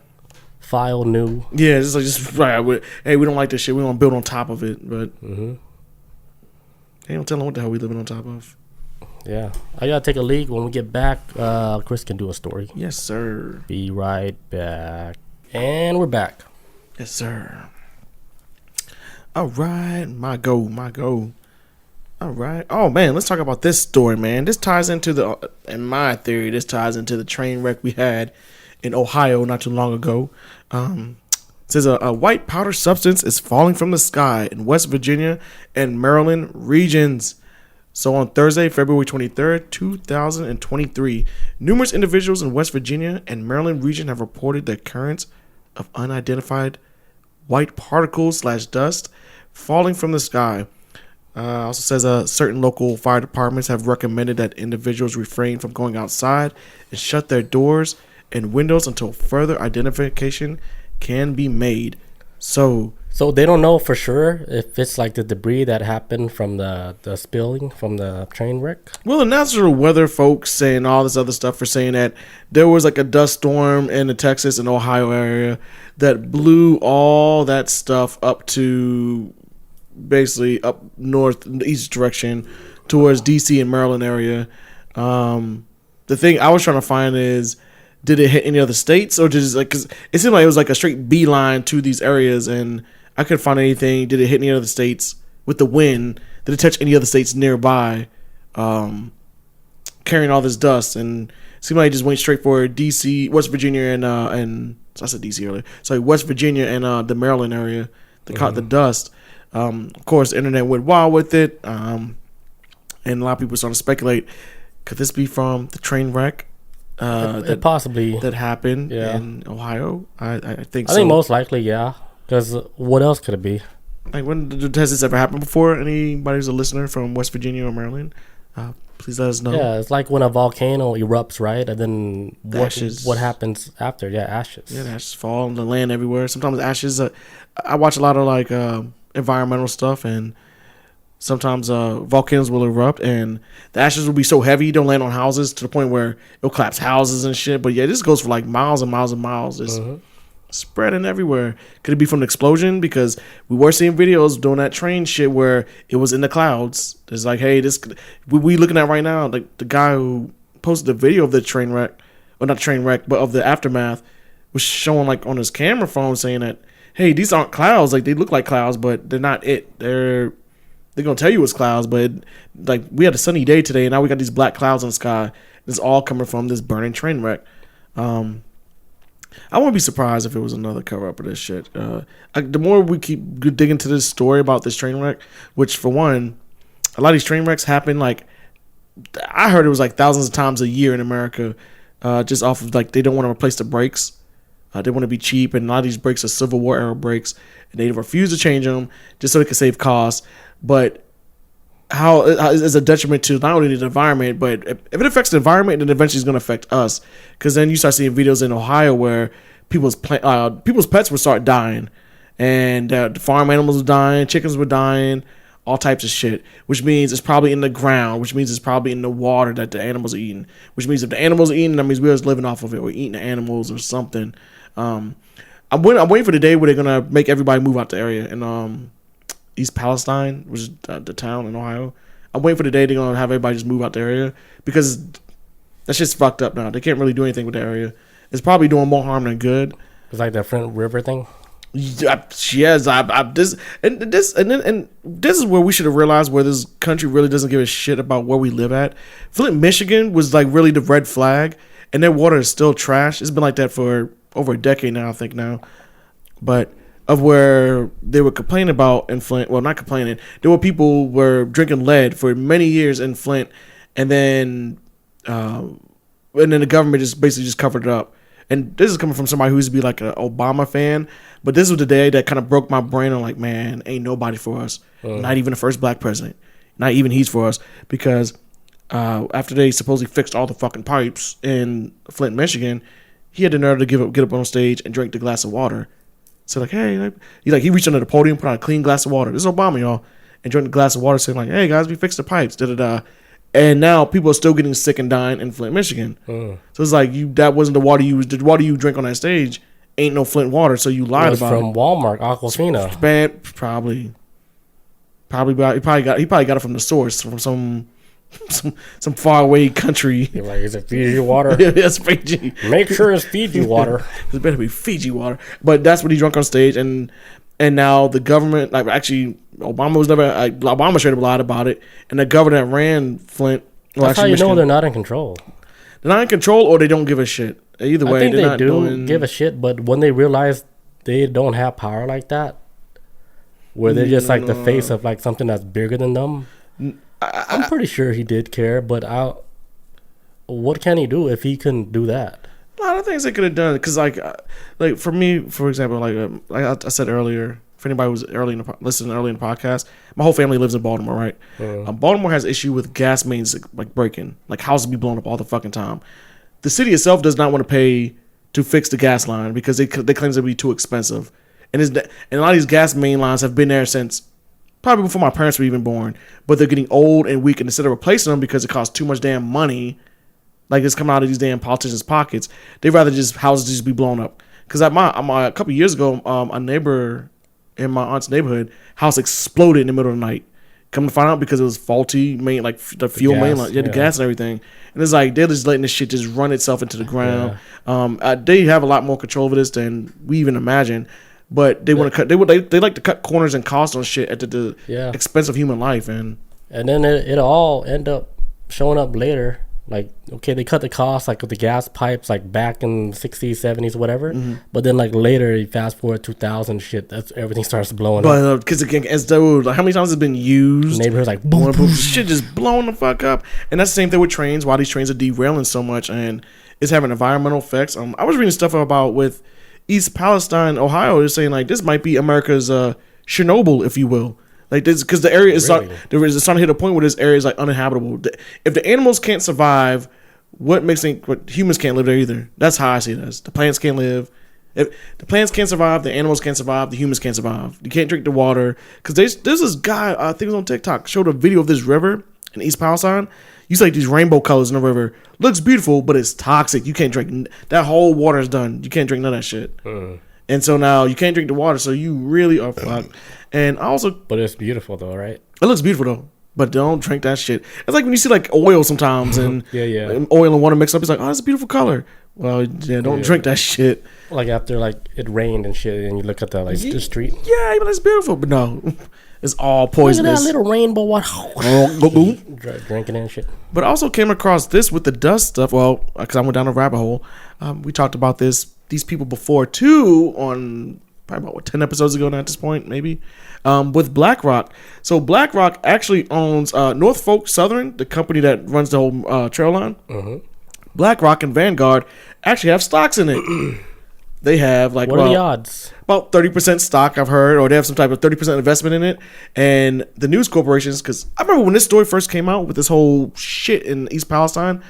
file new. Yeah, it's like just right. Hey, we don't like this shit. We want to build on top of it, but they don't tell them what the hell we living on top of. Yeah, I gotta take a leak. When we get back, Chris can do a story. Yes, sir. Be right back, and we're back. Yes, sir. All right, my go. All right. Oh man, let's talk about this story, man. This ties into in my theory, this ties into the train wreck we had in Ohio not too long ago. It says a white powder substance is falling from the sky in West Virginia and Maryland regions. So on Thursday, February 23rd, 2023, numerous individuals in West Virginia and Maryland region have reported the occurrence of unidentified white particles / dust falling from the sky. Also says certain local fire departments have recommended that individuals refrain from going outside and shut their doors and windows until further identification can be made. So they don't know for sure if it's like the debris that happened from the spilling from the train wreck? Well, the natural weather folks saying all this other stuff for saying that there was like a dust storm in the Texas and Ohio area that blew all that stuff up to basically up north east direction towards DC and Maryland area. The thing I was trying to find is, did it hit any other states, or did it, like, because it seemed like it was like a straight beeline to these areas, and I couldn't find anything. Did it hit any other states with the wind? Did it touch any other states nearby, carrying all this dust? And it seemed like it just went straight for DC, West Virginia, and so I said DC earlier. So West Virginia and the Maryland area that caught the dust. Of course, the internet went wild with it, and a lot of people started to speculate: could this be from the train wreck? That possibly that happened in Ohio. I think. I think most likely, yeah. Because what else could it be? Like, when has this ever happened before? Anybody who's a listener from West Virginia or Maryland, please let us know. Yeah, it's like when a volcano erupts, right? And then what happens after? Yeah, ashes. Yeah, the ashes fall on the land everywhere. Sometimes ashes. I watch a lot of like environmental stuff, and sometimes volcanoes will erupt and the ashes will be so heavy they'll land on houses to the point where it'll collapse houses and shit. But yeah, this goes for like miles and miles and miles. It's spreading everywhere. Could it be from the explosion? Because we were seeing videos doing that train shit where it was in the clouds. It's like, hey, this we looking at right now, like the guy who posted the video of the train wreck, or not train wreck, but of the aftermath, was showing like on his camera phone saying that, hey, these aren't clouds. Like, they look like clouds, but they're not it. They're gonna tell you it's clouds, but like, we had a sunny day today, and now we got these black clouds in the sky. It's all coming from this burning train wreck. I wouldn't be surprised if it was another cover up of this shit. The more we keep digging into this story about this train wreck, which for one, a lot of these train wrecks happen, like, I heard it was like thousands of times a year in America, just off of like, they don't want to replace the brakes. They want to be cheap, and a lot of these brakes are Civil War era brakes, and they refuse to change them just so they can save costs. But how is a detriment to not only the environment, but if it affects the environment, then eventually it's going to affect us. Because then you start seeing videos in Ohio where people's pets would start dying, and the farm animals were dying, chickens were dying, all types of shit. Which means it's probably in the ground, which means it's probably in the water that the animals are eating. Which means if the animals are eating, that means we're just living off of it. We're eating the animals or something. I'm waiting for the day where they're gonna make everybody move out the area in East Palestine, which is the town in Ohio. I'm waiting for the day they're gonna have everybody just move out the area, because that shit's fucked up now. They can't really do anything with the area. It's probably doing more harm than good. It's like that Flint River thing. Yes, this is where we should have realized where this country really doesn't give a shit about where we live at. Flint, Michigan was like really the red flag, and their water is still trash. It's been like that for over a decade now, I think now. But of where they were complaining about in Flint, well, not complaining, there were people were drinking lead for many years in Flint, and then the government just basically just covered it up. And this is coming from somebody who used to be like an Obama fan, but this was the day that kind of broke my brain. I'm like, man, ain't nobody for us. Not even the first black president. Not even he's for us, because after they supposedly fixed all the fucking pipes in Flint, Michigan, he had the nerve to get up on stage and drink the glass of water. So like, hey, he reached under the podium, put on a clean glass of water. This is Obama, y'all, and drank a glass of water, saying like, hey guys, we fixed the pipes, da da da. And now people are still getting sick and dying in Flint, Michigan. So it's like that wasn't the water you drank on that stage. Ain't no Flint water, so you lied about it. From Walmart, Aquafina. Bad, probably. He probably got it from the source, from some faraway country. You're like, is it Fiji water? Yeah, it's Fiji. Make sure it's Fiji water. It better be Fiji water. But that's what he drank on stage, and now the government, like actually, Obama straight up lied about it, and the government that ran Flint. That's how you know they're not in control. They're not in control, or they don't give a shit. Either way, I think they do give a shit, but when they realize they don't have power like that, where they're just like the face of like something that's bigger than them, I'm pretty sure he did care, but what can he do if he couldn't do that? A lot of things they could have done, because like for me, for example, like I said earlier, if anybody was listening early in the podcast, my whole family lives in Baltimore, right? Baltimore has issue with gas mains like breaking, like houses be blown up all the fucking time. The city itself does not want to pay to fix the gas line because they claim it to be too expensive, and a lot of these gas main lines have been there since probably before my parents were even born, but they're getting old and weak, and instead of replacing them because it costs too much damn money, like it's coming out of these damn politicians' pockets, they'd rather just houses just be blown up. Because a couple of years ago, a neighbor in my aunt's neighborhood, house exploded in the middle of the night. Come to find out because it was faulty main, like the fuel main line, the gas and everything. And it's like they're just letting this shit just run itself into the ground. They have a lot more control over this than we even imagine. But they want to cut. They like to cut corners and costs on shit at the expense of human life, and then it all end up showing up later. Like, okay, they cut the cost like with the gas pipes like back in the 60s, 70s, whatever. But then like later, you fast forward 2000 shit, that's everything starts blowing up. Because again, as though like, how many times has it been used? Neighborhoods like boom, boom, shit just blowing the fuck up. And that's the same thing with trains. Why these trains are derailing so much and it's having environmental effects. I was reading stuff about with East Palestine, Ohio. They're saying like this might be America's Chernobyl, if you will. Like this, because the area is starting to hit a point where this area is like uninhabitable. If the animals can't survive, what humans can't live there either? That's how I see it as. The plants can't live. If the plants can't survive, the animals can't survive, the humans can't survive. You can't drink the water. Because there's this guy, I think it was on TikTok, showed a video of this river in East Palestine. You see like these rainbow colors in the river. Looks beautiful, but it's toxic. You can't drink. That whole water is done. You can't drink none of that shit. And so now you can't drink the water, so you really are fucked. And also, but it's beautiful though, right? It looks beautiful though, but don't drink that shit. It's like when you see like oil sometimes and oil and water mix up. It's like, oh, it's a beautiful color. Well, yeah, don't drink that shit. Like after like it rained and shit, and you look at the the street. Yeah, but it's beautiful, but no, it's all poisonous. Look at that little rainbow water. Drinking and shit. But I also came across this with the dust stuff. Well, because I went down a rabbit hole. We talked about these people before too on probably about 10 episodes ago now at this point, maybe, with BlackRock. So BlackRock actually owns Norfolk Southern, the company that runs the whole trail line. BlackRock and Vanguard actually have stocks in it. They have like, what are the odds? About 30% stock, I've heard, or they have some type of 30% investment in it. And the news corporations, because I remember when this story first came out with this whole shit in East Palestine,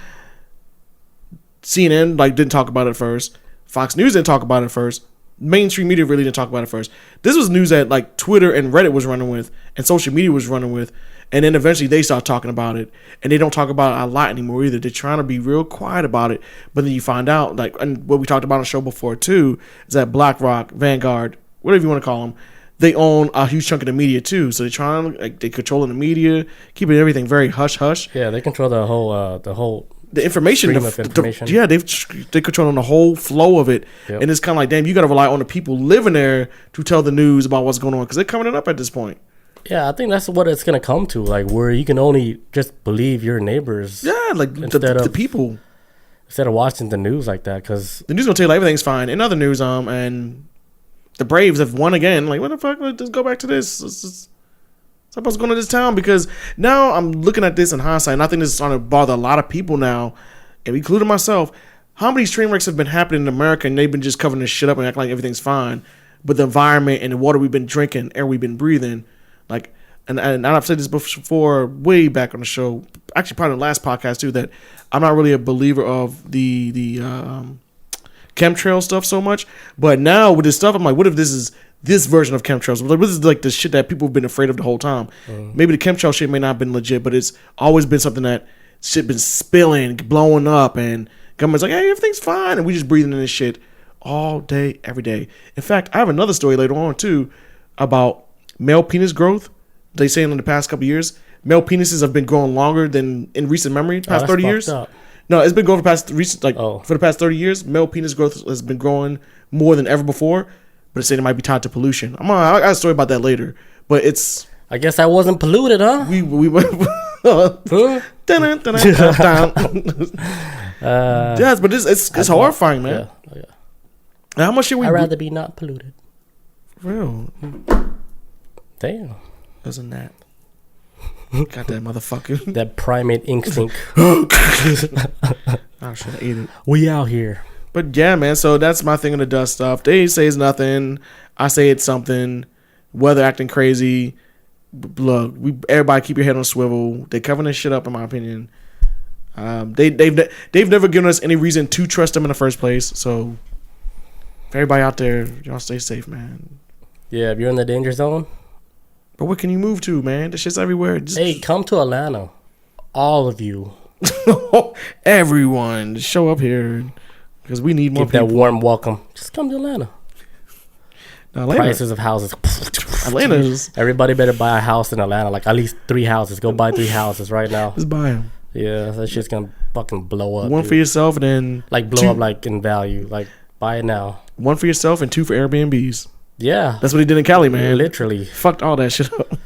CNN didn't talk about it first. Fox News didn't talk about it first. Mainstream media really didn't talk about it first. This was news that like Twitter and Reddit was running with, and social media was running with, and then eventually they start talking about it, and they don't talk about it a lot anymore either. They're trying to be real quiet about it, but then you find out, like, and what we talked about on the show before too, is that BlackRock, Vanguard, whatever you want to call them, they own a huge chunk of the media too. So they're trying, like, they controlling the media, keeping everything very hush hush. Yeah, they control the whole. The information, they control the whole flow of it, and it's kind of like, damn, you got to rely on the people living there to tell the news about what's going on because they're coming up at this point. Yeah, I think that's what it's gonna come to, like where you can only just believe your neighbors. Yeah, like the people instead of watching the news like that, because the news gonna tell you like, everything's fine. In other news, and the Braves have won again. Like, what the fuck? Let's go back to this. What's supposed to go to this town? Because now I'm looking at this in hindsight, and I think this is starting to bother a lot of people now, and including myself. How many train wrecks have been happening in America, and they've been just covering this shit up and acting like everything's fine, but the environment and the water we've been drinking, air we've been breathing, like, and I've said this before, way back on the show, actually probably the last podcast too, that I'm not really a believer of the chemtrail stuff so much. But now with this stuff, I'm like, what if this is this version of chemtrails? Like, this is like the shit that people have been afraid of the whole time. Maybe the chemtrail shit may not have been legit, but it's always been something that shit been spilling, blowing up, and government's like, hey, everything's fine, and we just breathing in this shit all day, every day. In fact, I have another story later on too about male penis growth. They say in the past couple of years, male penises have been growing longer than in recent memory, past 30 years. Up. No, it's been growing for the past 30 years. Male penis growth has been growing more than ever before, but it's saying it might be tied to pollution. I got a story about that later, but it's. I guess I wasn't polluted, huh? We yes, but it's horrifying, man. Yeah. How much shit we? I'd rather be not polluted. For real. Damn. Doesn't that? Got that motherfucker. That primate instinct. I should have ate it. We out here. But yeah, man. So that's my thing on the dust stuff. They say it's nothing. I say it's something. Weather acting crazy. Look, everybody keep your head on a swivel. They covering this shit up, in my opinion. They've never given us any reason to trust them in the first place. So everybody out there, y'all stay safe, man. Yeah, if you're in the danger zone. But what can you move to, man? This shit's everywhere. Hey, come to Atlanta. All of you. Everyone. Show up here. Because we need more people. Give that warm welcome. Just come to Atlanta. Prices of houses. Atlanta's. Everybody better buy a house in Atlanta. Like at least 3 houses. Go buy 3 houses right now. Just buy them. Yeah, that shit's going to fucking blow up. One for yourself and then... Like blow up like in value. Like buy it now. 1 for yourself and 2 for Airbnbs. Yeah. That's what he did in Cali, man. Literally. Fucked all that shit up.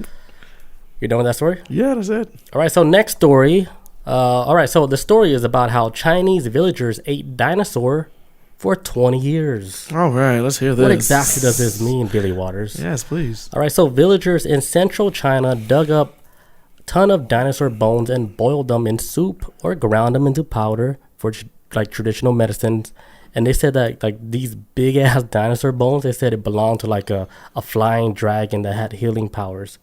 You done with that story? Yeah, that's it. All right, so next story. All right, so the story is about how Chinese villagers ate dinosaur for 20 years. All right, let's hear this. What exactly does this mean, Billy Waters? Yes, please. All right, so villagers in central China dug up a ton of dinosaur bones and boiled them in soup or ground them into powder for like traditional medicines. And they said that like these big ass dinosaur bones, they said it belonged to like a flying dragon that had healing powers.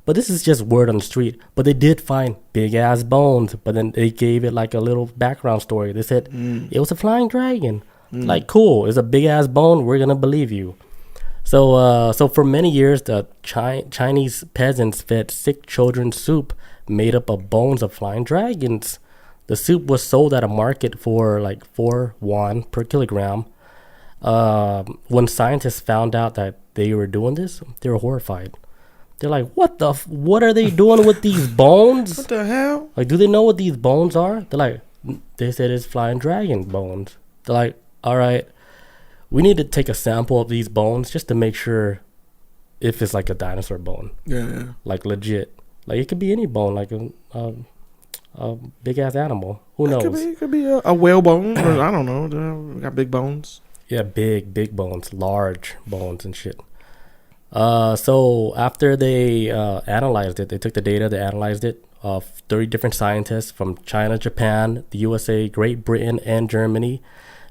But this is just word on the street. But they did find big ass bones. But then they gave it like a little background story. They said it was a flying dragon. Like, cool, it's a big ass bone. We're gonna believe you. So for many years, the Chinese peasants fed sick children soup made up of bones of flying dragons. The soup was sold at a market for like 4 yuan per kilogram. When scientists found out that they were doing this, they were horrified. They're like, what are they doing with these bones? What the hell? Like, do they know what these bones are? They said it's flying dragon bones. They're like, all right, we need to take a sample of these bones just to make sure if it's like a dinosaur bone. Yeah. Like legit. Like it could be any bone, like a big ass animal. Who knows? It could be a whale bone. Or, I don't know. We got big bones. Yeah, big bones, large bones and shit. So after they analyzed it, they took the data, they analyzed it. 30 different scientists from China, Japan, the USA, Great Britain, and Germany.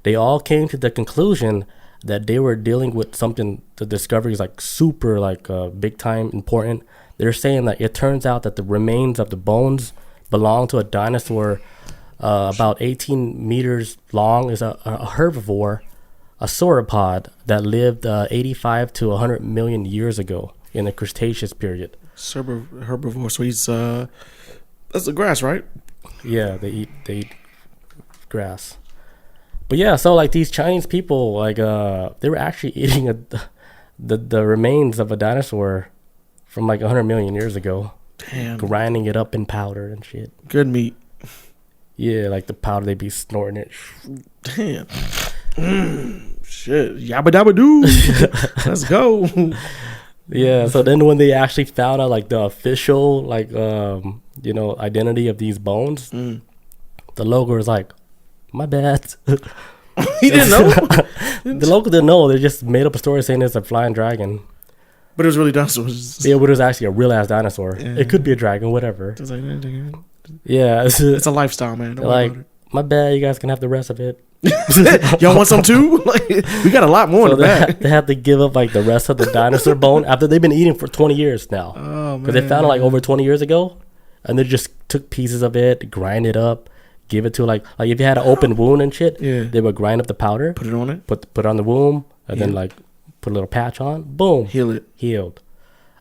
They all came to the conclusion that they were dealing with something. The discovery is like super, like big time important. They're saying that it turns out that the remains of the bones belong to a dinosaur about 18 meters long. Is a herbivore, a sauropod that lived 85 to 100 million years ago in the Cretaceous period. Herbivore. So he's that's the grass, right? Yeah, they eat grass. But yeah, so like these Chinese people, like they were actually eating the remains of a dinosaur from like 100 million years ago. Damn. Grinding it up in powder and shit. Good meat. Yeah, like the powder, they be snorting it. Damn. Shit. Yabba dabba doo. Let's go. Yeah, so then when they actually found out like the official like identity of these bones, the local was like, my bad. He didn't know? The local didn't know. They just made up a story saying it's a flying dragon. But it was really dinosaurs. Yeah, but it was actually a real ass dinosaur. Yeah. It could be a dragon, whatever. Yeah. It's a lifestyle, man. Don't like, my bad, you guys can have the rest of it. Y'all want some too? Like, we got a lot more in the back. They had to give up like the rest of the dinosaur bone after they've been eating for 20 years now. Oh, man. Because they found it like over 20 years ago. And they just took pieces of it, grind it up, give it to like if you had an open wound and shit, they would grind up the powder, put it on it, put it on the wound, and then like put a little patch on, boom, healed.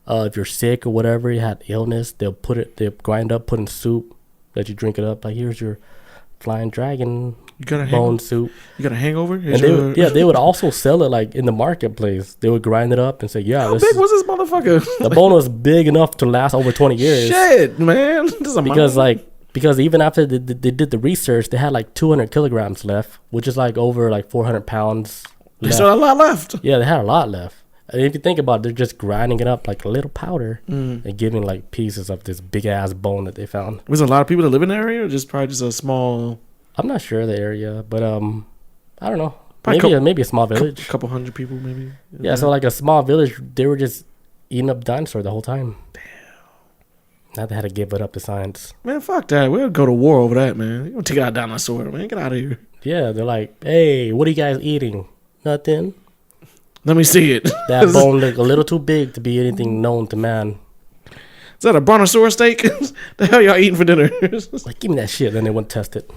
If you're sick or whatever, you had illness, they'll grind up, put in soup, let you drink it up. Like, here's your flying dragon bone soup. You got a hangover? And they would also sell it like in the marketplace. They would grind it up and say, how big was this motherfucker? The bone was big enough to last over 20 years. Shit, man. Because even after they did the research, they had like 200 kilograms left, which is like over like 400 pounds left. They still had a lot left. Yeah, they had a lot left. And if you think about it, they're just grinding it up like a little powder and giving like pieces of this big ass bone that they found. Was there a lot of people that live in the area, or probably just a small? I'm not sure the area, but I don't know. Maybe a small village. A couple hundred people, maybe. Yeah, so like a small village, they were just eating up dinosaur the whole time. Damn. Now they had to give it up to science. Man, fuck that. We'll go to war over that, man. You gonna take out a dinosaur, man? Get out of here. Yeah, they're like, hey, what are you guys eating? Nothing. Let me see it. That bone looked a little too big to be anything known to man. Is that a brontosaurus steak? The hell y'all eating for dinner? Like, give me that shit. Then they wouldn't test it.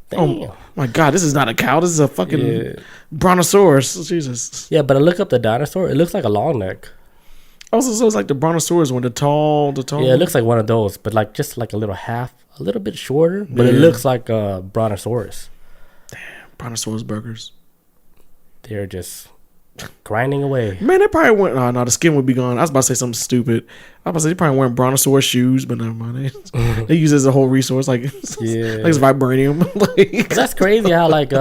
Damn. Oh my God, this is not a cow. This is a fucking brontosaurus. Jesus. Yeah, but I look up the dinosaur. It looks like a long neck. Also, so it's like the brontosaurus one, the tall. Yeah, it looks like one of those, but like just like a little bit shorter. But it looks like a brontosaurus. Damn, brontosaurus burgers. They're just grinding away. Man, they probably went. Oh no, the skin would be gone. I was about to say something stupid. I was about to say they probably wearing brontosaurus shoes, but never mind. They use it as a whole resource, like like it's vibranium. Like, that's crazy how like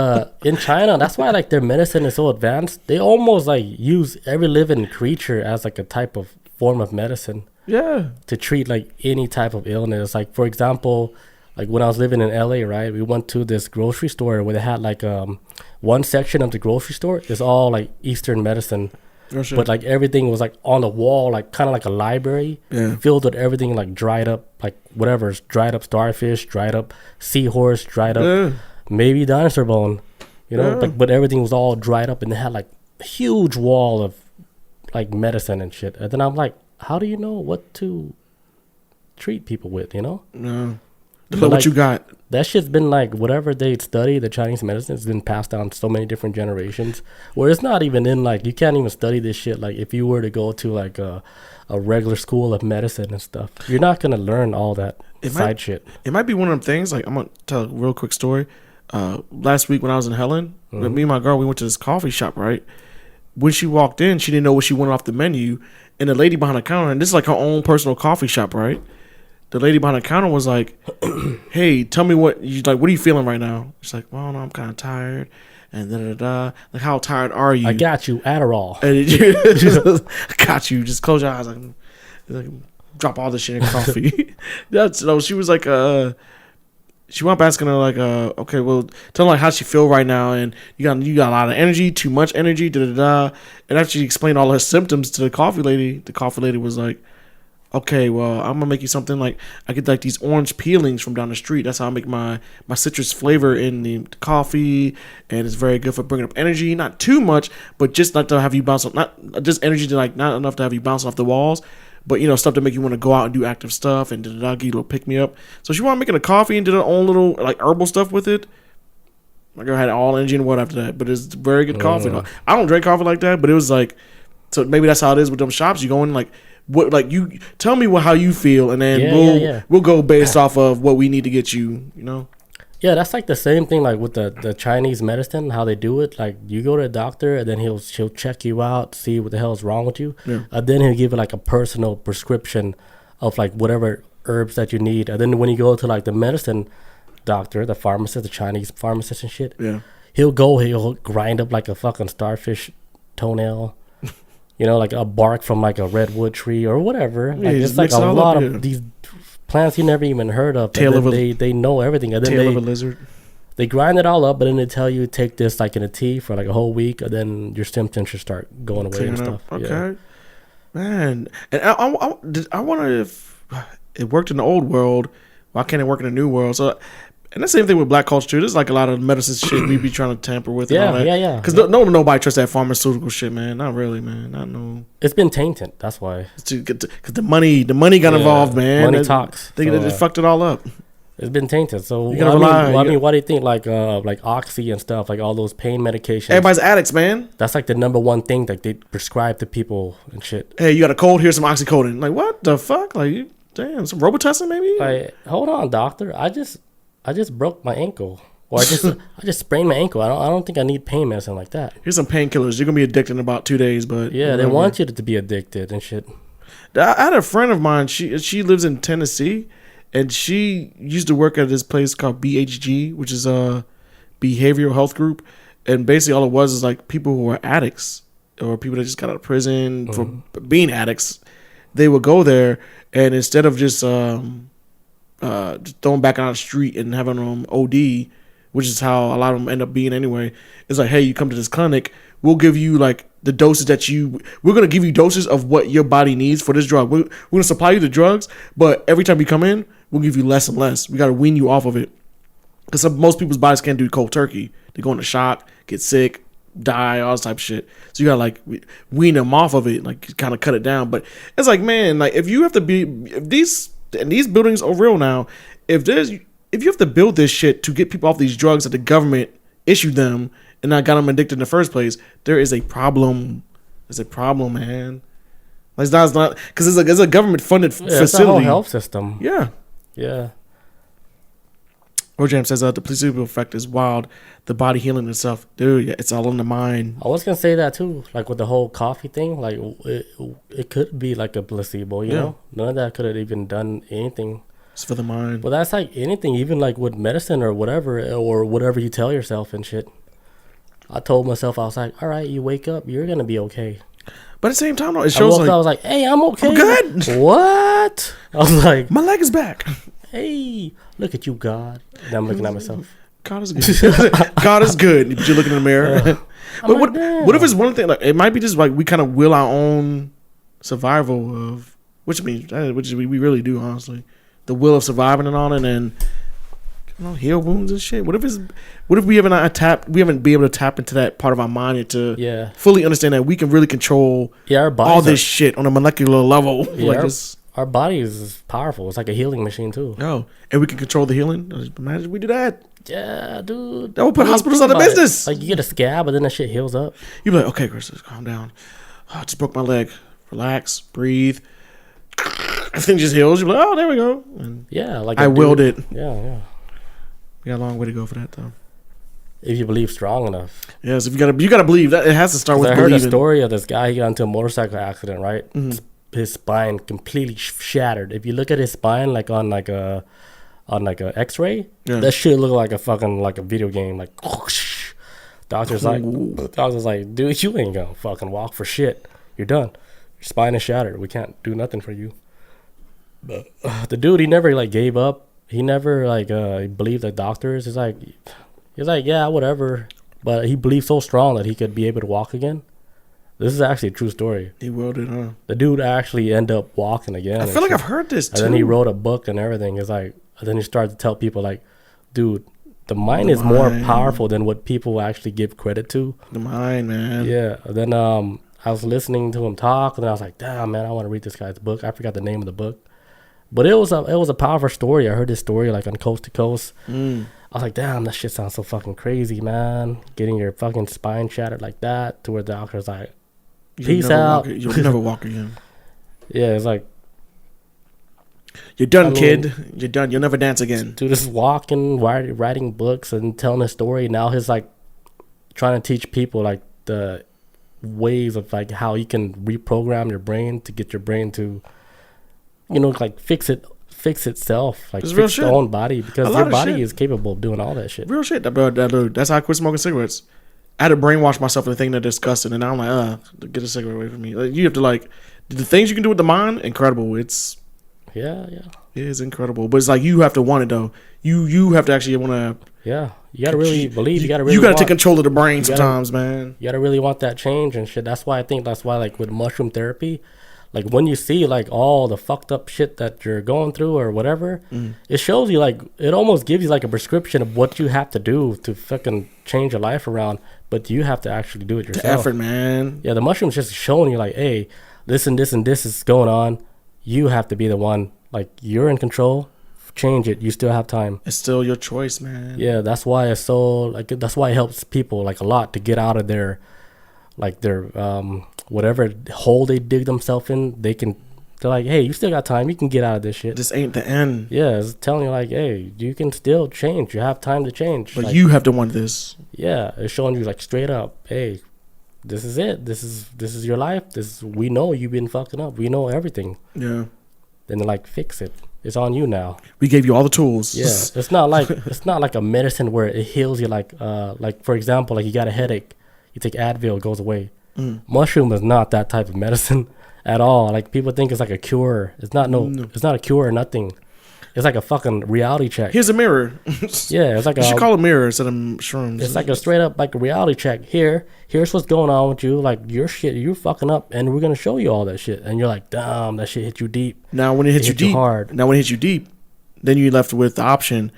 in China, that's why like their medicine is so advanced. They almost like use every living creature as like a type of form of medicine. Yeah. To treat like any type of illness. Like for example, like when I was living in LA, right? We went to this grocery store where they had like one section of the grocery store is all like Eastern medicine. Sure. But like everything was like on the wall, like kind of like a library, filled with everything like dried up, like whatever, dried up starfish, dried up seahorse, dried up maybe dinosaur bone, you know. Like, but everything was all dried up, and they had like a huge wall of like medicine and shit. And then I'm like, how do you know what to treat people with, you know? No. Look what like, you got. That shit's been like whatever they study, the Chinese medicine has been passed down so many different generations where it's not even in like, you can't even study this shit. Like if you were to go to like a regular school of medicine and stuff, you're not going to learn all that shit. It might be one of them things. Like I'm going to tell a real quick story. Last week when I was in Helen, with me and my girl, we went to this coffee shop, right? When she walked in, she didn't know what she wanted off the menu. And the lady behind the counter, and this is like her own personal coffee shop, right? The lady behind the counter was like, hey, tell me what are you feeling right now? She's like, well, no, I'm kind of tired. And da-da-da. Like, how tired are you? I got you, Adderall. I got you. Just close your eyes. Like drop all this shit in coffee. She was like, she wound up asking her like, okay, well, tell her like how she feel right now, and you got a lot of energy, too much energy, da-da-da. And after she explained all her symptoms to the coffee lady was like, okay, well, I'm gonna make you something like I get like these orange peelings from down the street. That's how I make my citrus flavor in the coffee, and it's very good for bringing up energy. Not too much, but just not to have you bounce, not just energy to like not enough to have you bouncing off the walls, but you know, stuff to make you want to go out and do active stuff and give you a little pick me up. So she wanted making a coffee and did her own little like herbal stuff with it. My girl had all energy and what after that, but it's very good coffee. I don't drink coffee like that, but it was like, so maybe that's how it is with them shops. You go in like. What like you tell me how you feel, and then we'll go based off of what we need to get you, you know. Yeah, that's like the same thing like with the Chinese medicine, how they do it. Like you go to a doctor and then he'll check you out, see what the hell is wrong with you. Yeah. Then he'll give you like a personal prescription of like whatever herbs that you need. And then when you go to like the medicine doctor, the pharmacist, the Chinese pharmacist and shit, he'll grind up like a fucking starfish toenail. You know, like a bark from like a redwood tree or whatever. Like it's like a lot of these plants you never even heard of. They know everything. And then tail of a lizard. They grind it all up, but then they tell you take this like in a tea for like a whole week, and then your symptoms should start going away and stuff. Okay, man. And I wonder if it worked in the old world. Why can't it work in the new world? So. And the same thing with black culture too. There's like a lot of medicine shit we be trying to tamper with. And all that. Because nobody trusts that pharmaceutical shit, man. Not really, man. Not no. It's been tainted. That's why. Because the money got involved, man. Money talks. They just fucked it all up. It's been tainted. So I mean, why do you think like Oxy and stuff, like all those pain medications? Everybody's addicts, man. That's like the number one thing that they prescribe to people and shit. Hey, you got a cold? Here's some oxycodone. Like what the fuck? Like damn, some Robitussin maybe? Like hold on, doctor. I just broke my ankle, or I just sprained my ankle. I don't think I need pain medicine like that. Here's some painkillers. You're gonna be addicted in about 2 days, but yeah, they want you to be addicted and shit. I had a friend of mine. She lives in Tennessee. And she used to work at this place called BHG, which is a behavioral health group. And basically all it was is like people who are addicts or people that just got out of prison for being addicts. They would go there and instead of just throwing back on the street and having them OD, which is how a lot of them end up being anyway, it's like, hey, you come to this clinic, we'll give you like the doses we're going to give you doses of what your body needs for this drug. We're going to supply you the drugs, but every time you come in, we'll give you less and less. We got to wean you off of it. Because most people's bodies can't do cold turkey. They go into shock, get sick, die, all this type of shit. So you got to like wean them off of it, like kind of cut it down. But it's like, man, like if these buildings are real now, if you have to build this shit to get people off these drugs that the government issued them and not got them addicted in the first place, there is a problem. There's a problem, man. Like it's not because it's a government funded facility. It's a whole health system. Yeah. Yeah. Rojam says the placebo effect is wild. The body healing itself, dude. Yeah, it's all in the mind. I was gonna say that too, like with the whole coffee thing. Like it could be like a placebo, you know. None of that could have even done anything. It's for the mind. Well, that's like anything, even like with medicine or whatever you tell yourself and shit. I told myself, I was like, all right, you wake up, you're gonna be okay. But at the same time, though, it shows I was like, hey, I'm okay. I'm good. What? I was like, my leg is back. Hey, look at you, God. And I'm looking at myself. God is good. God is good. You're looking in the mirror. But what if it's one thing? Like it might be just like we kind of will our own survival of, which we really do, honestly. The will of surviving and all, and then heal wounds and shit. What if we haven't been able to tap into that part of our mind to fully understand that we can really control all this shit on a molecular level. Yeah, our body is powerful. It's like a healing machine too. Oh, and we can control the healing. Imagine if we do that. Yeah, dude. That would put hospitals out of business. Like you get a scab, but then that shit heals up. You be like, okay, Chris, calm down. I just broke my leg. Relax, breathe. Everything just heals. You're like, oh, there we go. And like I willed it. Yeah. We got a long way to go for that, though. If you believe strong enough. Yes, if you gotta believe that it has to start with believing. I heard a story of this guy. He got into a motorcycle accident, right? Mm-hmm. His spine completely shattered. If you look at his spine, like on a X-ray, that shit look like a fucking like a video game. Like, whoosh. Doctor's like, dude, you ain't gonna fucking walk for shit. You're done. Your spine is shattered. We can't do nothing for you. But the dude, he never like gave up. He never like believed the doctors. He's like, yeah, whatever. But he believed so strong that he could be able to walk again. This is actually a true story. He willed it, huh? The dude actually ended up walking again. I feel like I've heard this too. And then he wrote a book and everything. It's like, and then he started to tell people like, dude, the mind is more powerful than what people actually give credit to. The mind, man. Yeah. And then I was listening to him talk, and I was like, damn, man, I want to read this guy's book. I forgot the name of the book. But it was a powerful story. I heard this story like on Coast to Coast. I was like, damn, that shit sounds so fucking crazy, man. Getting your fucking spine shattered like that to where the doctor's like, peace out. You'll never walk again. Yeah, it's like, you're done, kid. You're done. You'll never dance again. Dude is walking, writing books and telling a story. Now he's like trying to teach people like the ways of like how you can reprogram your brain to get your brain to, like fix itself, like fix the own body, because your body is capable of doing all that shit. Real shit, dude. That's how I quit smoking cigarettes. I had to brainwash myself into thinking they're disgusting, and now I'm like, get a cigarette away from me. Like, you have to like the things you can do with the mind, incredible. It's it's incredible, but it's like you have to want it though. You have to actually want to. Yeah, you gotta really believe. You gotta take control of the brain sometimes, man. You gotta really want that change and shit. That's why like with mushroom therapy, like when you see like all the fucked up shit that you're going through or whatever, it shows you like, it almost gives you like a prescription of what you have to do to fucking change your life around, but you have to actually do it yourself. The effort, man. Yeah, the mushroom's just showing you like, hey, this and this and this is going on. You have to be the one, like you're in control. change it. You still have time. It's still your choice, man. Yeah, that's why it's so like. That's why it helps people like a lot to get out of their whatever hole they dig themselves in. They're like, hey, you still got time. You can get out of this shit. This ain't the end. Yeah, it's telling you like, hey, you can still change. You have time to change. But like, you have to want this. Yeah, it's showing you like straight up, hey, this is it. This is your life. We know you've been fucking up. We know everything. Yeah. Then they're like, fix it. It's on you now. We gave you all the tools. Yeah, it's not like a medicine where it heals you. Like for example, like you got a headache, you take Advil, it goes away. Mushroom is not that type of medicine at all. Like people think it's like a cure. It's not. It's not a cure or nothing. It's like a fucking reality check. Here's a mirror. Yeah, it's like you should call it mirror instead of shrooms. It's like a straight up like a reality check. Here's what's going on with you. Like your shit, you're fucking up, and we're gonna show you all that shit. And you're like, damn, that shit hit you deep. Now when it hits you deep, hard. Now when it hits you deep, then you're left with the option: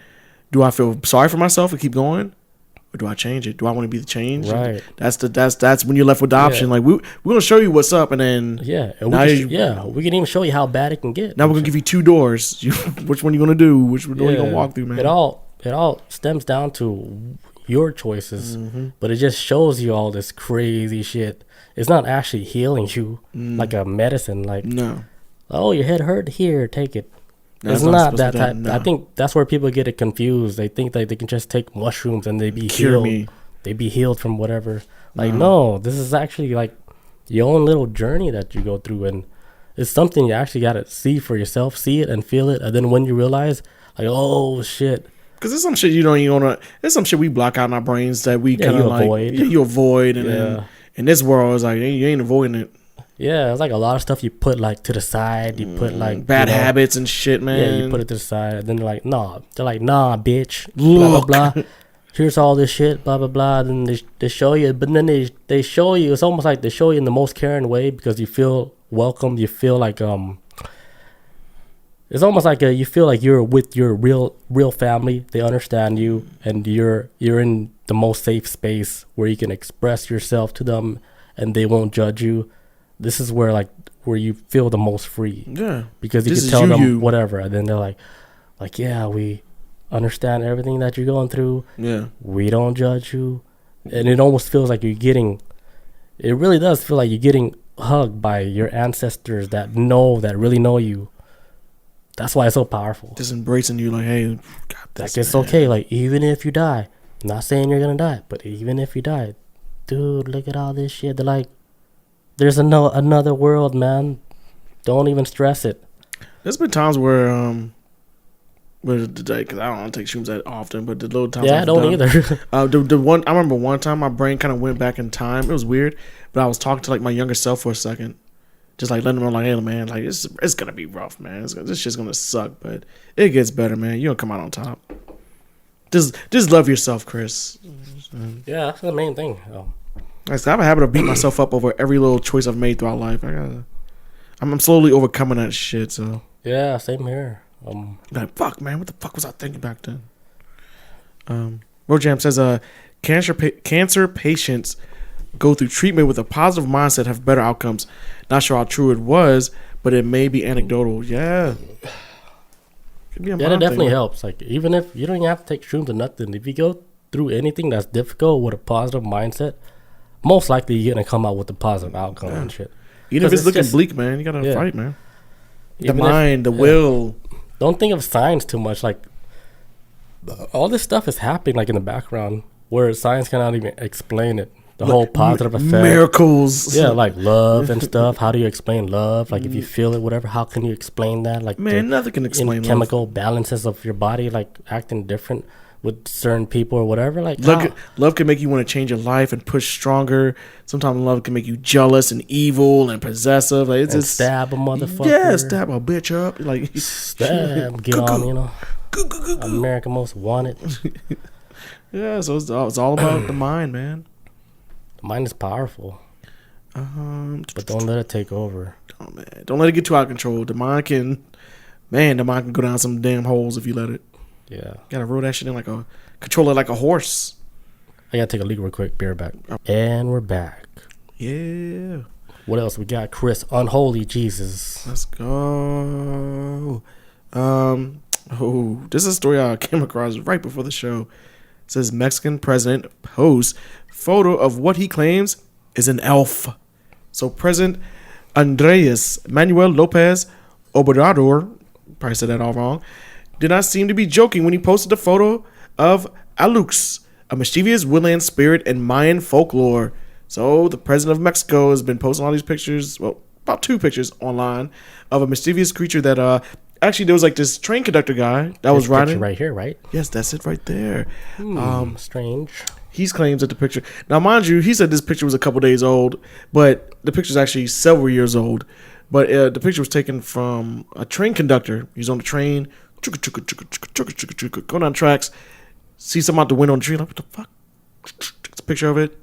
do I feel sorry for myself and keep going, or do I change it? Do I want to be the change? Right. That's when you're left with the option. Like we're gonna show you what's up, and then we can even show you how bad it can get. Now we're gonna give you 2 doors. Which one you gonna do? Which door you gonna walk through, man? It all stems down to your choices, but it just shows you all this crazy shit. It's not actually healing you like a medicine. Like oh, your head hurt, here, take it. It's not that type. No. I think that's where people get it confused. They think that they can just take mushrooms and they be healed. They be healed from whatever. Like no, this is actually like your own little journey that you go through, and it's something you actually gotta see for yourself, see it and feel it, and then when you realize, like, oh shit. Because there's some shit you don't even want to. There's some shit we block out in our brains that we kind of like avoid. You avoid, and then in this world, it's like you ain't avoiding it. Yeah, it's like a lot of stuff you put like to the side. You put like bad habits and shit, man. Yeah, you put it to the side, and then they're like, nah, bitch, blah blah blah. Here's all this shit, blah blah blah. Then they show you, but then they show you. It's almost like they show you in the most caring way because you feel welcome. You feel like it's almost like you feel like you're with your real family. They understand you, and you're in the most safe space where you can express yourself to them, and they won't judge you. This is where you feel the most free. Yeah, because you can tell them whatever, and then they're like, yeah, we understand everything that you're going through. Yeah, we don't judge you, and it almost feels like you're getting. It really does feel like you're getting hugged by your ancestors that really know you. That's why it's so powerful. Just embracing you, like, hey, got this. Like it's okay. Like even if you die, I'm not saying you're gonna die, but even if you die, dude, look at all this shit. They're like, there's another world, man. Don't even stress it. There's been times where because I don't take shrooms that often, but the little times I don't either. The one I remember one time my brain kind of went back in time. It was weird, but I was talking to like my younger self for a second. Just like letting them know, like, hey, man, like it's gonna be rough, man. This shit's gonna suck, but it gets better, man. You'll come out on top. Just love yourself, Chris. Yeah, that's the main thing. I have a habit of beating myself up over every little choice I've made throughout life. I'm slowly overcoming that shit. So yeah, same here. Like fuck, man, what the fuck was I thinking back then? Rojam says, cancer patients go through treatment with a positive mindset have better outcomes. Not sure how true it was, but it may be anecdotal. Yeah. That definitely helps. Like even if you don't even have to take shrooms or nothing, if you go through anything that's difficult with a positive mindset, most likely you're gonna come out with a positive outcome and shit. Even if it's looking bleak, man, you gotta fight, man. The mind, the will. Don't think of science too much. Like all this stuff is happening like in the background where science cannot even explain it. The whole positive effect. Miracles. Yeah, like love and stuff. How do you explain love? Like if you feel it, whatever, how can you explain that? Like nothing can explain chemical balances of your body, like acting different with certain people or whatever. Like love can make you want to change your life and push stronger. Sometimes love can make you jealous and evil and possessive. Like it's just stab a motherfucker. Yeah, stab a bitch up. Like stab, get on, you know. America Most Wanted. Yeah, so it's all about the mind, man. The mind is powerful, but don't let it take over. Oh man, don't let it get too out of control. The mind can go down some damn holes if you let it. Yeah, gotta roll that shit in control it like a horse. I gotta take a leak real quick. Be right back. And we're back. Yeah. What else we got, Chris? Unholy Jesus. Let's go. Oh, this is a story I came across right before the show. It says Mexican president posts photo of what he claims is an elf. So President Andres Manuel Lopez Obrador, probably said that all wrong, did not seem to be joking when he posted a photo of Alux, a mischievous woodland spirit in Mayan folklore. So the president of Mexico has been posting all these pictures, well, about 2 pictures online of a mischievous creature that actually there was like this train conductor guy that was riding right here, right? Yes, that's it right there. Strange. He claims that the picture, now mind you, he said this picture was a couple days old, but the picture is actually several years old. But the picture was taken from a train conductor. He's on the train, going down tracks, see something out the window on the tree, like, what the fuck? It's a picture of it.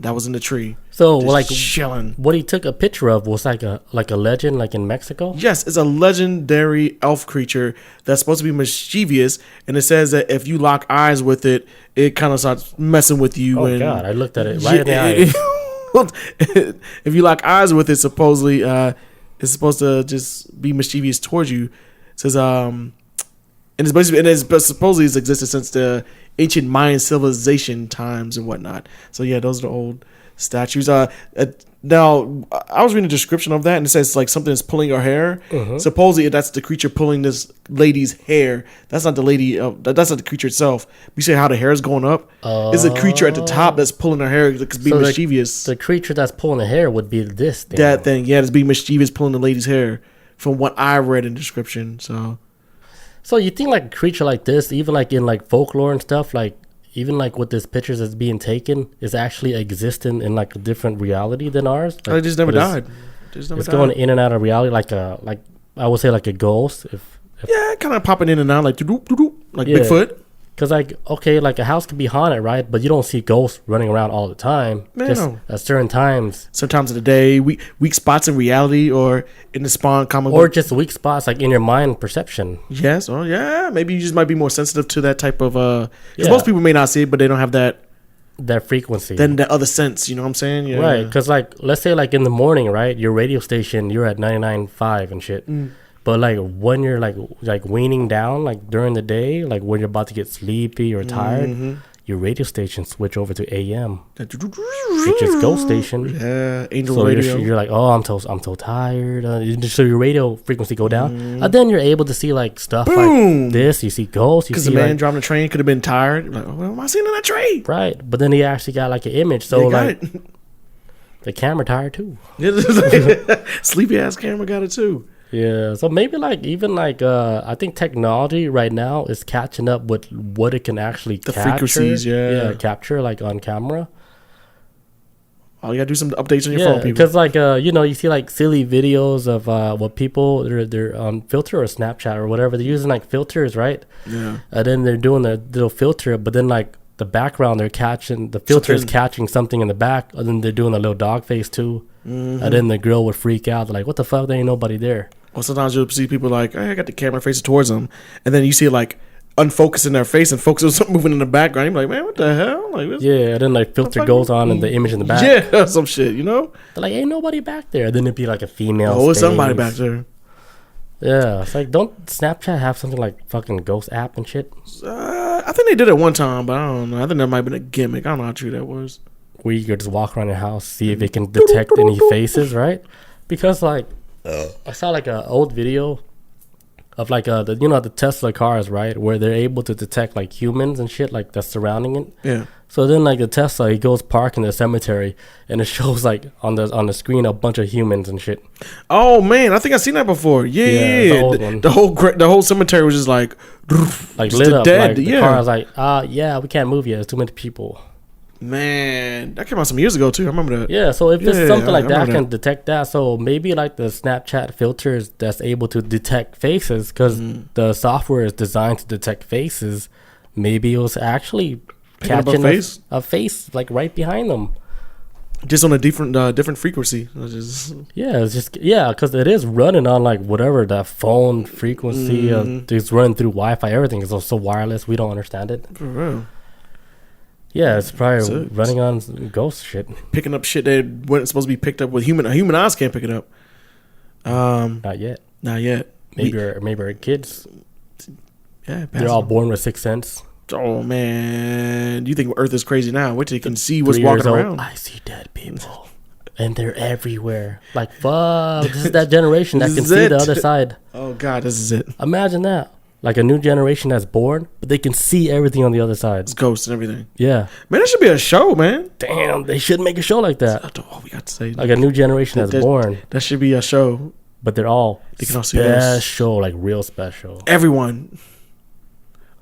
That was in the tree. So, just like, chilling. What he took a picture of was like a legend, like in Mexico? Yes, it's a legendary elf creature that's supposed to be mischievous, and it says that if you lock eyes with it, it kind of starts messing with you. Oh, God, I looked at it right in the eyes. If you lock eyes with it, supposedly, it's supposed to just be mischievous towards you. It says, and it's supposedly it's existed since the ancient Mayan civilization times and whatnot. So yeah, those are the old statues. Now I was reading the description of that, and it says like something is pulling her hair. Supposedly that's the creature pulling this lady's hair. That's not the lady. That's not the creature itself. We say how the hair is going up. It's a creature at the top that's pulling her hair because being mischievous. The creature that's pulling the hair would be this thing. That thing, yeah, it's being mischievous, pulling the lady's hair. From what I read in the description, So you think like a creature like this, even like in like folklore and stuff, like even like with this pictures that's being taken, is actually existing in like a different reality than ours? Like, it just never died. It's going in and out of reality like I would say like a ghost. If yeah, kind of popping in and out like Bigfoot. Because like okay, like a house can be haunted, right? But you don't see ghosts running around all the time. Man, just no. at certain times. Sometimes of the day, weak spots in reality or in the spawn comic or book. just weak spots like in your mind perception. Yes, or yeah, maybe you just might be more sensitive to that type of because most people may not see it, but they don't have that frequency. Then that other sense, you know what I'm saying? Yeah. Right, because like let's say like in the morning, right? Your radio station, you're at 99.5 and shit. But like when you're like weaning down, like during the day, like when you're about to get sleepy or tired, your radio station switch over to AM, which is ghost station. Yeah, angel so radio. You're like, oh, I'm so tired. So your radio frequency go down, and then you're able to see like stuff like this. You see ghosts. Because the man driving the train could have been tired. Like, oh, what am I seeing in that train? Right, but then he actually got like an image. So like, the camera tired too. Sleepy ass camera got it too. Yeah, so maybe like even like I think technology right now is catching up with what it can actually capture. Frequencies, capture like on camera. Oh, you gotta do some updates on your phone, people. Because like you see like silly videos of what people they're on filter or Snapchat or whatever. They're using like filters, right? Yeah. And then they're doing their little filter, but then like the background they're catching the filter is catching something in the back, and then they're doing a little dog face too. And then the girl would freak out. They're like, "What the fuck? There ain't nobody there." Or sometimes you'll see people like, hey, I got the camera facing towards them, and then you see it like unfocusing their face and focus on something moving in the background. You're like, man, what the hell? Like, and then like filter goes on and the image in the back. Yeah, some shit, you know? They're like, ain't nobody back there. Then it'd be like a female. Oh, it's somebody back there. Yeah, it's like, don't Snapchat have something like fucking ghost app and shit? I think they did it one time, but I don't know. I think that might have been a gimmick. I don't know how true that was. Where you could just walk around your house, see if it can detect any faces, right? Because like, I saw like an old video of like the Tesla cars, right, where they're able to detect like humans and shit like that's surrounding it. Yeah. So then like the Tesla, he goes park in the cemetery, and it shows like on the screen a bunch of humans and shit. Oh man, I think I've seen that before. Yeah. The whole cemetery was just like lit up. Dead. Like, the car was like, we can't move yet. There's too many people. Man, that came out some years ago too. I remember that. Yeah, so if there's something like that can detect that, so maybe like the Snapchat filters that's able to detect faces, because the software is designed to detect faces. Maybe it was actually catching a face like right behind them, just on a different frequency. Because it is running on like whatever that phone frequency. It's running through Wi-Fi. Everything is also wireless. We don't understand it. For real. Yeah, it's probably running on ghost shit. Picking up shit that wasn't supposed to be picked up with human eyes can't pick it up. Not yet. Not yet. Maybe our kids. Yeah, they're all born with sixth sense. Oh man, you think Earth is crazy now? Wait till you can see what's walking around. I see dead people, and they're everywhere. Like fuck, this is that generation that can see the other side. Oh god, this is it. Imagine that. Like a new generation that's born, but they can see everything on the other side. It's ghosts and everything. Yeah. Man, that should be a show, man. Damn, they should make a show like that. That's all we got to say. Like a new generation that's born. That should be a show. But they're all special, like real special. Everyone.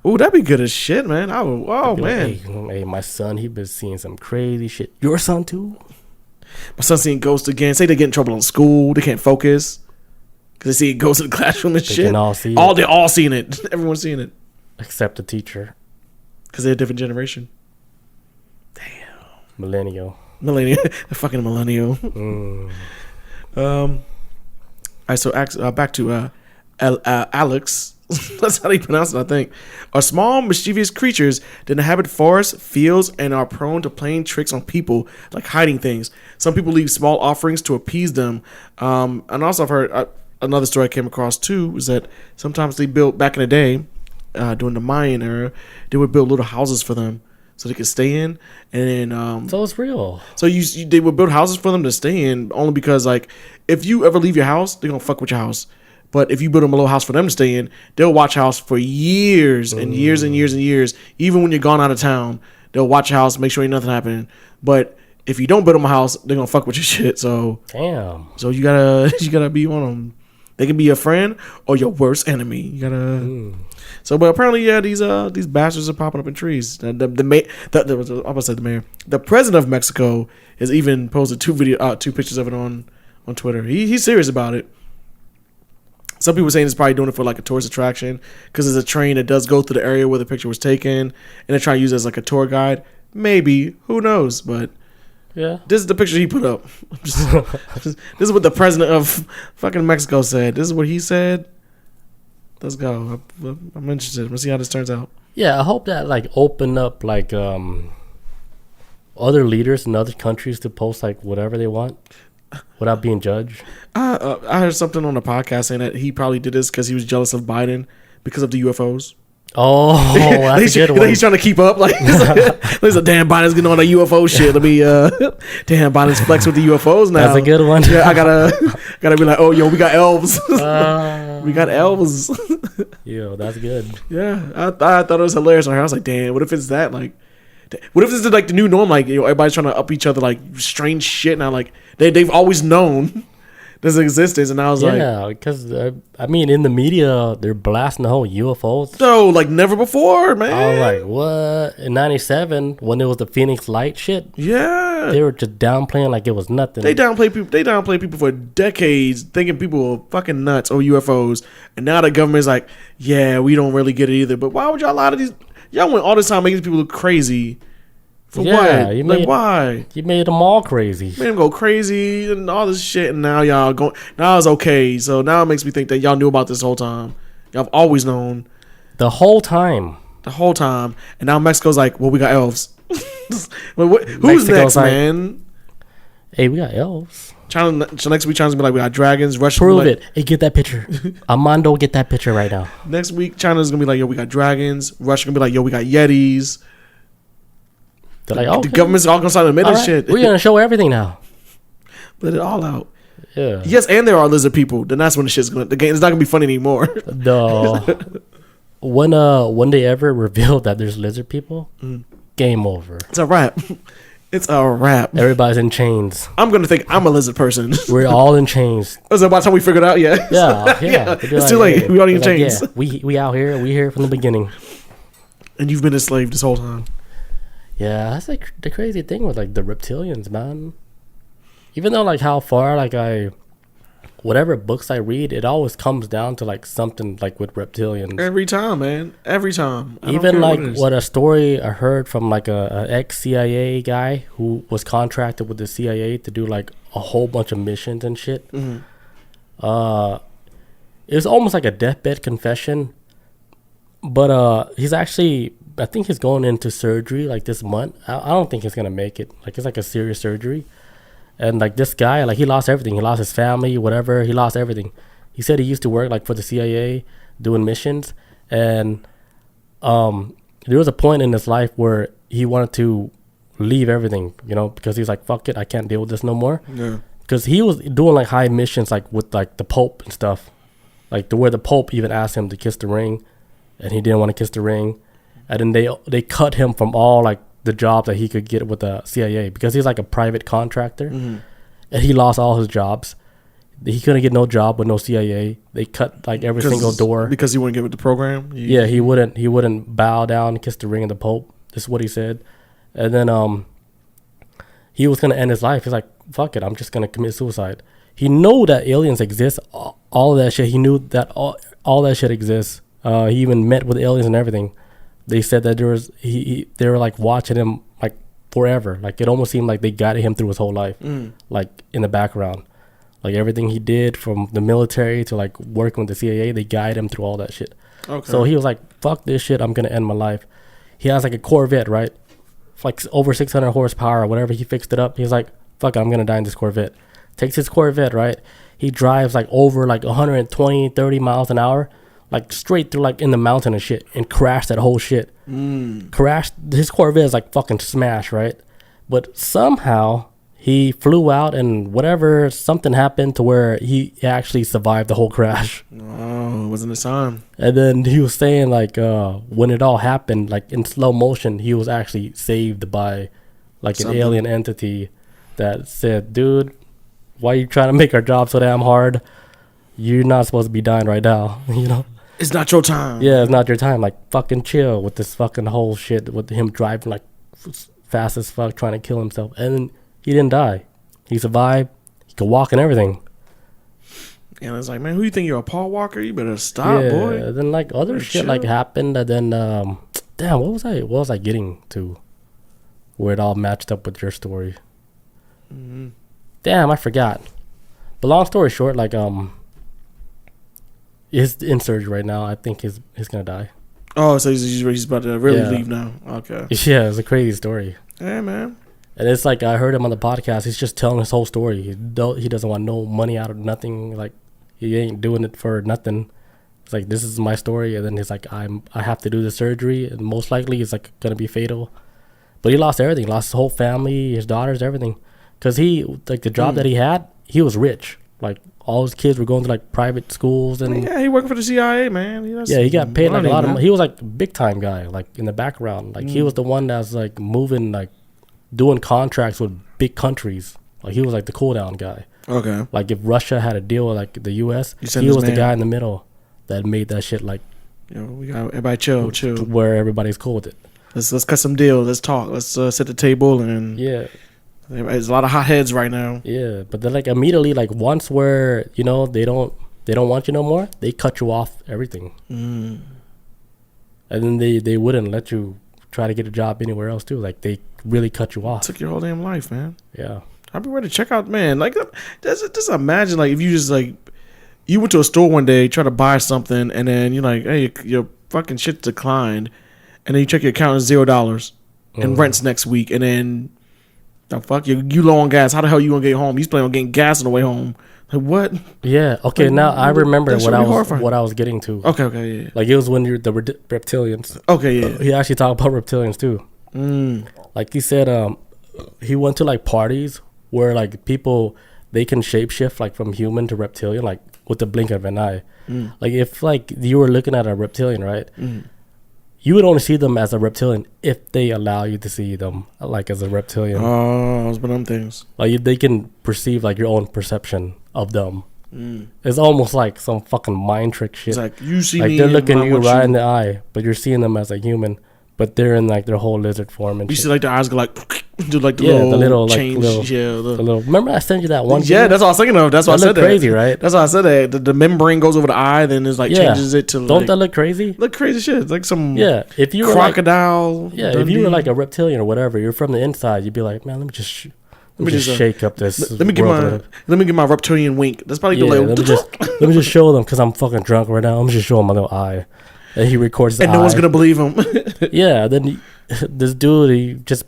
Ooh, that'd be good as shit, man. I would. Oh man. Like, hey, my son, he been seeing some crazy shit. Your son too? My son's seeing ghosts again. Say they get in trouble in school. They can't focus. Because they see ghosts in the classroom and shit. Can all see it. They're all seeing it. Everyone's seeing it. Except the teacher. Because they're a different generation. Damn. Millennial. The fucking millennial. All right, so back to Alex. That's how they pronounce it, I think. Are small, mischievous creatures that inhabit forests, fields, and are prone to playing tricks on people, like hiding things. Some people leave small offerings to appease them. And also I've heard... another story I came across too is that sometimes they built back in the day, during the Mayan era, they would build little houses for them so they could stay in. And then so it's real. So they would build houses for them to stay in only because like if you ever leave your house, they're gonna fuck with your house. But if you build them a little house for them to stay in, they'll watch your house for years and years and years and years. Even when you're gone out of town, they'll watch your house, make sure ain't nothing happening. But if you don't build them a house, they're gonna fuck with your shit. So damn. So you gotta be on them. They can be your friend or your worst enemy. You gotta. So, but apparently, yeah, these bastards are popping up in trees. The mayor, the president of Mexico, has even posted two pictures of it on Twitter. He's serious about it. Some people saying he's probably doing it for like a tourist attraction because there's a train that does go through the area where the picture was taken, and they're trying to use it as like a tour guide. Maybe, who knows? But. Yeah. This is the picture he put up. This is what the president of fucking Mexico said. This is what he said. Let's go. I'm interested. Let's see how this turns out. Yeah, I hope that like open up like other leaders in other countries to post like whatever they want without being judged. I heard something on the podcast saying that he probably did this because he was jealous of Biden because of the UFOs. Oh, that's a good one. He's trying to keep up. Like, there's a damn Biden's getting on the UFO shit. Let me, damn Biden's flex with the UFOs now. That's a good one. Yeah, I gotta be like, oh, yo, we got elves. We got elves. Yo, that's good. Yeah, I thought it was hilarious. I was like, damn, what if it's that? Like, what if this is like the new norm? Like, everybody's trying to up each other, like strange shit. Now, like they've always known this existence, and I was like, yeah, because I mean, in the media, they're blasting the whole UFOs. No, like never before, man. I was like, what? In '97, when it was the Phoenix Light shit, yeah, they were just downplaying like it was nothing. They downplay people for decades, thinking people were fucking nuts or UFOs, and now the government's like, yeah, we don't really get it either. But why would y'all lie to these? Y'all went all this time making these people look crazy. For what? Why? You made them all crazy. Made them go crazy and all this shit, and now y'all go. Now it's okay. So now it makes me think that y'all knew about this whole time. Y'all have always known. The whole time. And now Mexico's like, well, we got elves. Who's Mexico's next, like, man? Hey, we got elves. China. So next week, China's gonna be like, we got dragons. Russia. Prove like, it. Hey, get that picture. Armando, get that picture right now. Next week, China's gonna be like, yo, we got dragons. Russia gonna be like, yo, we got yetis. They're like, oh, the government's all gonna start admitting shit. We're gonna show everything now. Let it all out. Yeah. Yes, and there are lizard people. Then that's when the game is not gonna be funny anymore. No. When they ever reveal that there's lizard people, game over. It's a wrap. It's a wrap. Everybody's in chains. I'm gonna think I'm a lizard person. We're all in chains. Was it by the time we figured it out? Yeah. Yeah. It's like, too late. We all in chains. Yeah, we out here. We here from the beginning. And you've been enslaved this whole time. Yeah, that's like the crazy thing with like the reptilians, man. Even though like how far like whatever books I read, it always comes down to like something like with reptilians. Every time, man. Every time. Even like what a story I heard from like a ex-CIA guy who was contracted with the CIA to do like a whole bunch of missions and shit. Mm-hmm. It was almost like a deathbed confession. But he's actually, I think he's going into surgery like this month. I don't think he's gonna make it. Like it's like a serious surgery. And like this guy, like he lost everything. He lost his family, whatever. He lost everything. He said he used to work like for the CIA doing missions, and there was a point in his life where he wanted to leave everything, you know, because he's like, fuck it, I can't deal with this no more. Yeah. Because he was doing like high missions, like with like the Pope and stuff, like where the Pope even asked him to kiss the ring, and he didn't want to kiss the ring, and then they cut him from all like the jobs that he could get with the CIA because he's like a private contractor, and he lost all his jobs. He couldn't get no job with no CIA. They cut like every single door because he wouldn't get with the program. Yeah, he wouldn't bow down and kiss the ring of the Pope. This is what he said. And then he was gonna end his life. He's like, fuck it, I'm just gonna commit suicide. He knew that aliens exist, all of that shit. He knew that all that shit exists. He even met with aliens and everything. They said that they were like watching him like forever. Like it almost seemed like they guided him through his whole life, like in the background. Like everything he did from the military to like working with the CIA, they guide him through all that shit. Okay. So he was like, fuck this shit, I'm going to end my life. He has like a Corvette, right? Like over 600 horsepower or whatever. He fixed it up. He's like, fuck it, I'm going to die in this Corvette. Takes his Corvette, right? He drives like over like 120, 30 miles an hour, like straight through like in the mountain and shit, and crashed that whole shit. Crashed. His Corvette is like fucking smashed, right? But somehow he flew out and whatever, something happened to where he actually survived the whole crash. Oh, it wasn't his time. And then he was saying like when it all happened, like in slow motion, he was actually saved by like an alien entity that said, dude, why are you trying to make our job so damn hard? You're not supposed to be dying right now, you know? It's not your time. Yeah, it's not your time. Like, fucking chill with this fucking whole shit with him driving like fast as fuck trying to kill himself. And then he didn't die. He survived. He could walk and everything. And it's like, man, who you think you're, a Paul Walker? You better stop, boy. And then like other shit like happened. And then, damn, what was I getting to? Where it all matched up with your story. Damn, I forgot. But long story short, like he's in surgery right now. I think he's gonna die. Oh, so he's about to really leave now. Okay. Yeah, it's a crazy story. Yeah, man. And it's like I heard him on the podcast. He's just telling his whole story. He doesn't want no money out of nothing. Like he ain't doing it for nothing. It's like, this is my story. And then he's like, I have to do the surgery, and most likely it's like gonna be fatal. But he lost everything. He lost his whole family, his daughters, everything. Cause he like the job that he had, he was rich. Like all his kids were going to like private schools and he worked for the CIA, man. He got paid like a lot of money. He was like a big time guy, like in the background. Like he was the one that's like moving, like doing contracts with big countries. Like he was like the cool down guy. Okay. Like if Russia had a deal with like the US, he was the guy in the middle that made that shit like, we got everybody chill. Where everybody's cool with it. Let's cut some deals. Let's talk. Let's sit the table and there's a lot of hot heads right now. Yeah, but then like immediately, like once where they don't want you no more, they cut you off everything, and then they wouldn't let you try to get a job anywhere else too. Like they really cut you off. Took your whole damn life, man. Yeah, I'd be ready to check out, man. Like just imagine like if you just like you went to a store one day, try to buy something, and then you're like, hey, your fucking shit declined, and then you check your account, it's $0 and rent's next week, and then. The fuck you low on gas? How the hell you gonna get home? He's planning on getting gas on the way home. Like what? Yeah. Okay. Like, now I remember what I was getting to. Okay. Yeah. Like it was when you're the reptilians. Okay. Yeah. He actually talked about reptilians too. Like he said, he went to like parties where like people they can shapeshift like from human to reptilian like with the blink of an eye. Like if like you were looking at a reptilian, right? You would only see them as a reptilian if they allow you to see them like as a reptilian. Oh, those them things. Like they can perceive like your own perception of them. It's almost like some fucking mind trick shit. It's like you see like me. They're looking you right in the eye, but you're seeing them as a human. But they're in like their whole lizard form and you shit. see like the eyes go like do like the little change. The little. Remember I sent you that one? Yeah, that's what I was thinking of. That's why I said that. Crazy, right? That's why I said that. The membrane goes over the eye, then it's like changes it to. Don't that look crazy? Look crazy shit. It's like some if you were crocodile. Like, if you were like a reptilian or whatever, you're from the inside. You'd be like, man, let me just shake up this. Let me get my reptilian wink. That's probably let me just show them because I'm fucking drunk right now. I'm just showing my little eye, and he records. And no one's gonna believe him. Yeah, then this dude, he just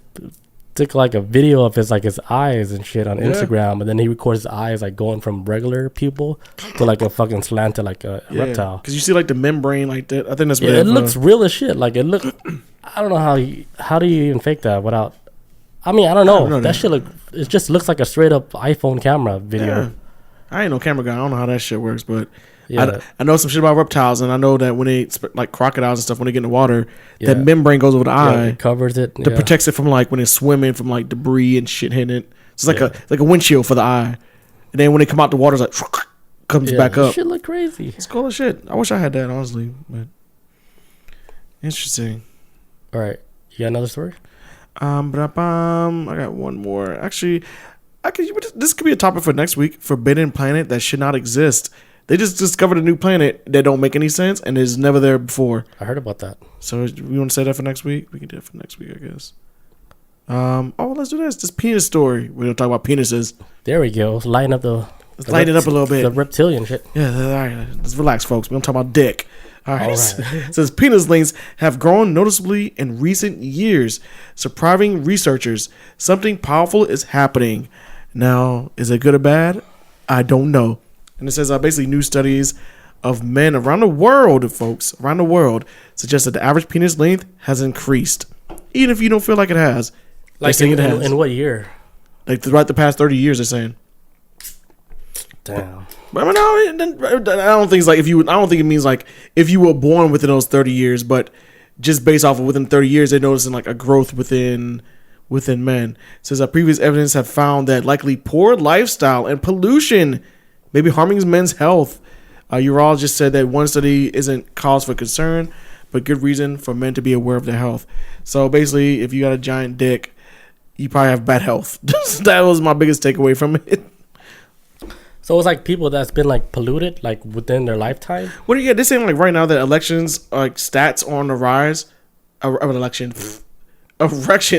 took like a video of his eyes and shit on Instagram, and then he records his eyes like going from regular pupil to like a fucking slanted like a reptile. Because you see like the membrane like that. I think that's what it looks real as shit. Like it look. I don't know how do you even fake that without. I mean, I don't know. That shit it just looks like a straight up iPhone camera video. Yeah. I ain't no camera guy. I don't know how that shit works, but I know some shit about reptiles, and I know that when they like crocodiles and stuff, when they get in the water, that membrane goes over the eye, it covers it, that protects it from like when it's swimming from like debris and shit hitting it. It's like a windshield for the eye, and then when they come out the water, it's like comes back up. Shit look crazy. It's cool as shit. I wish I had that, honestly, but interesting. All right, you got another story? I got one more. Actually, this could be a topic for next week. Forbidden planet that should not exist. They just discovered a new planet that don't make any sense and is never there before. I heard about that. So we want to say that for next week? We can do it for next week, I guess. Let's do this. This penis story. We're going to talk about penises. There we go. Let's lighten up a little bit. The reptilian shit. Yeah, all right. Let's relax, folks. We're going to talk about dick. All right. Says penis lengths have grown noticeably in recent years, surprising researchers. Something powerful is happening. Now, is it good or bad? I don't know. And it says basically new studies of men around the world, folks, around the world, suggest that the average penis length has increased. Even if you don't feel like it has. Like in what year? Like throughout the past 30 years, they're saying. Damn. But I don't think it's like I don't think it means like if you were born within those 30 years, but just based off of within 30 years, they're noticing like a growth within men. It says previous evidence have found that likely poor lifestyle and pollution may be harming men's health. Urologist said that one study isn't cause for concern, but good reason for men to be aware of their health. So basically, if you got a giant dick, you probably have bad health. That was my biggest takeaway from it. So it's like people that's been like polluted like within their lifetime. They're saying like right now that elections like stats are on the rise. Erection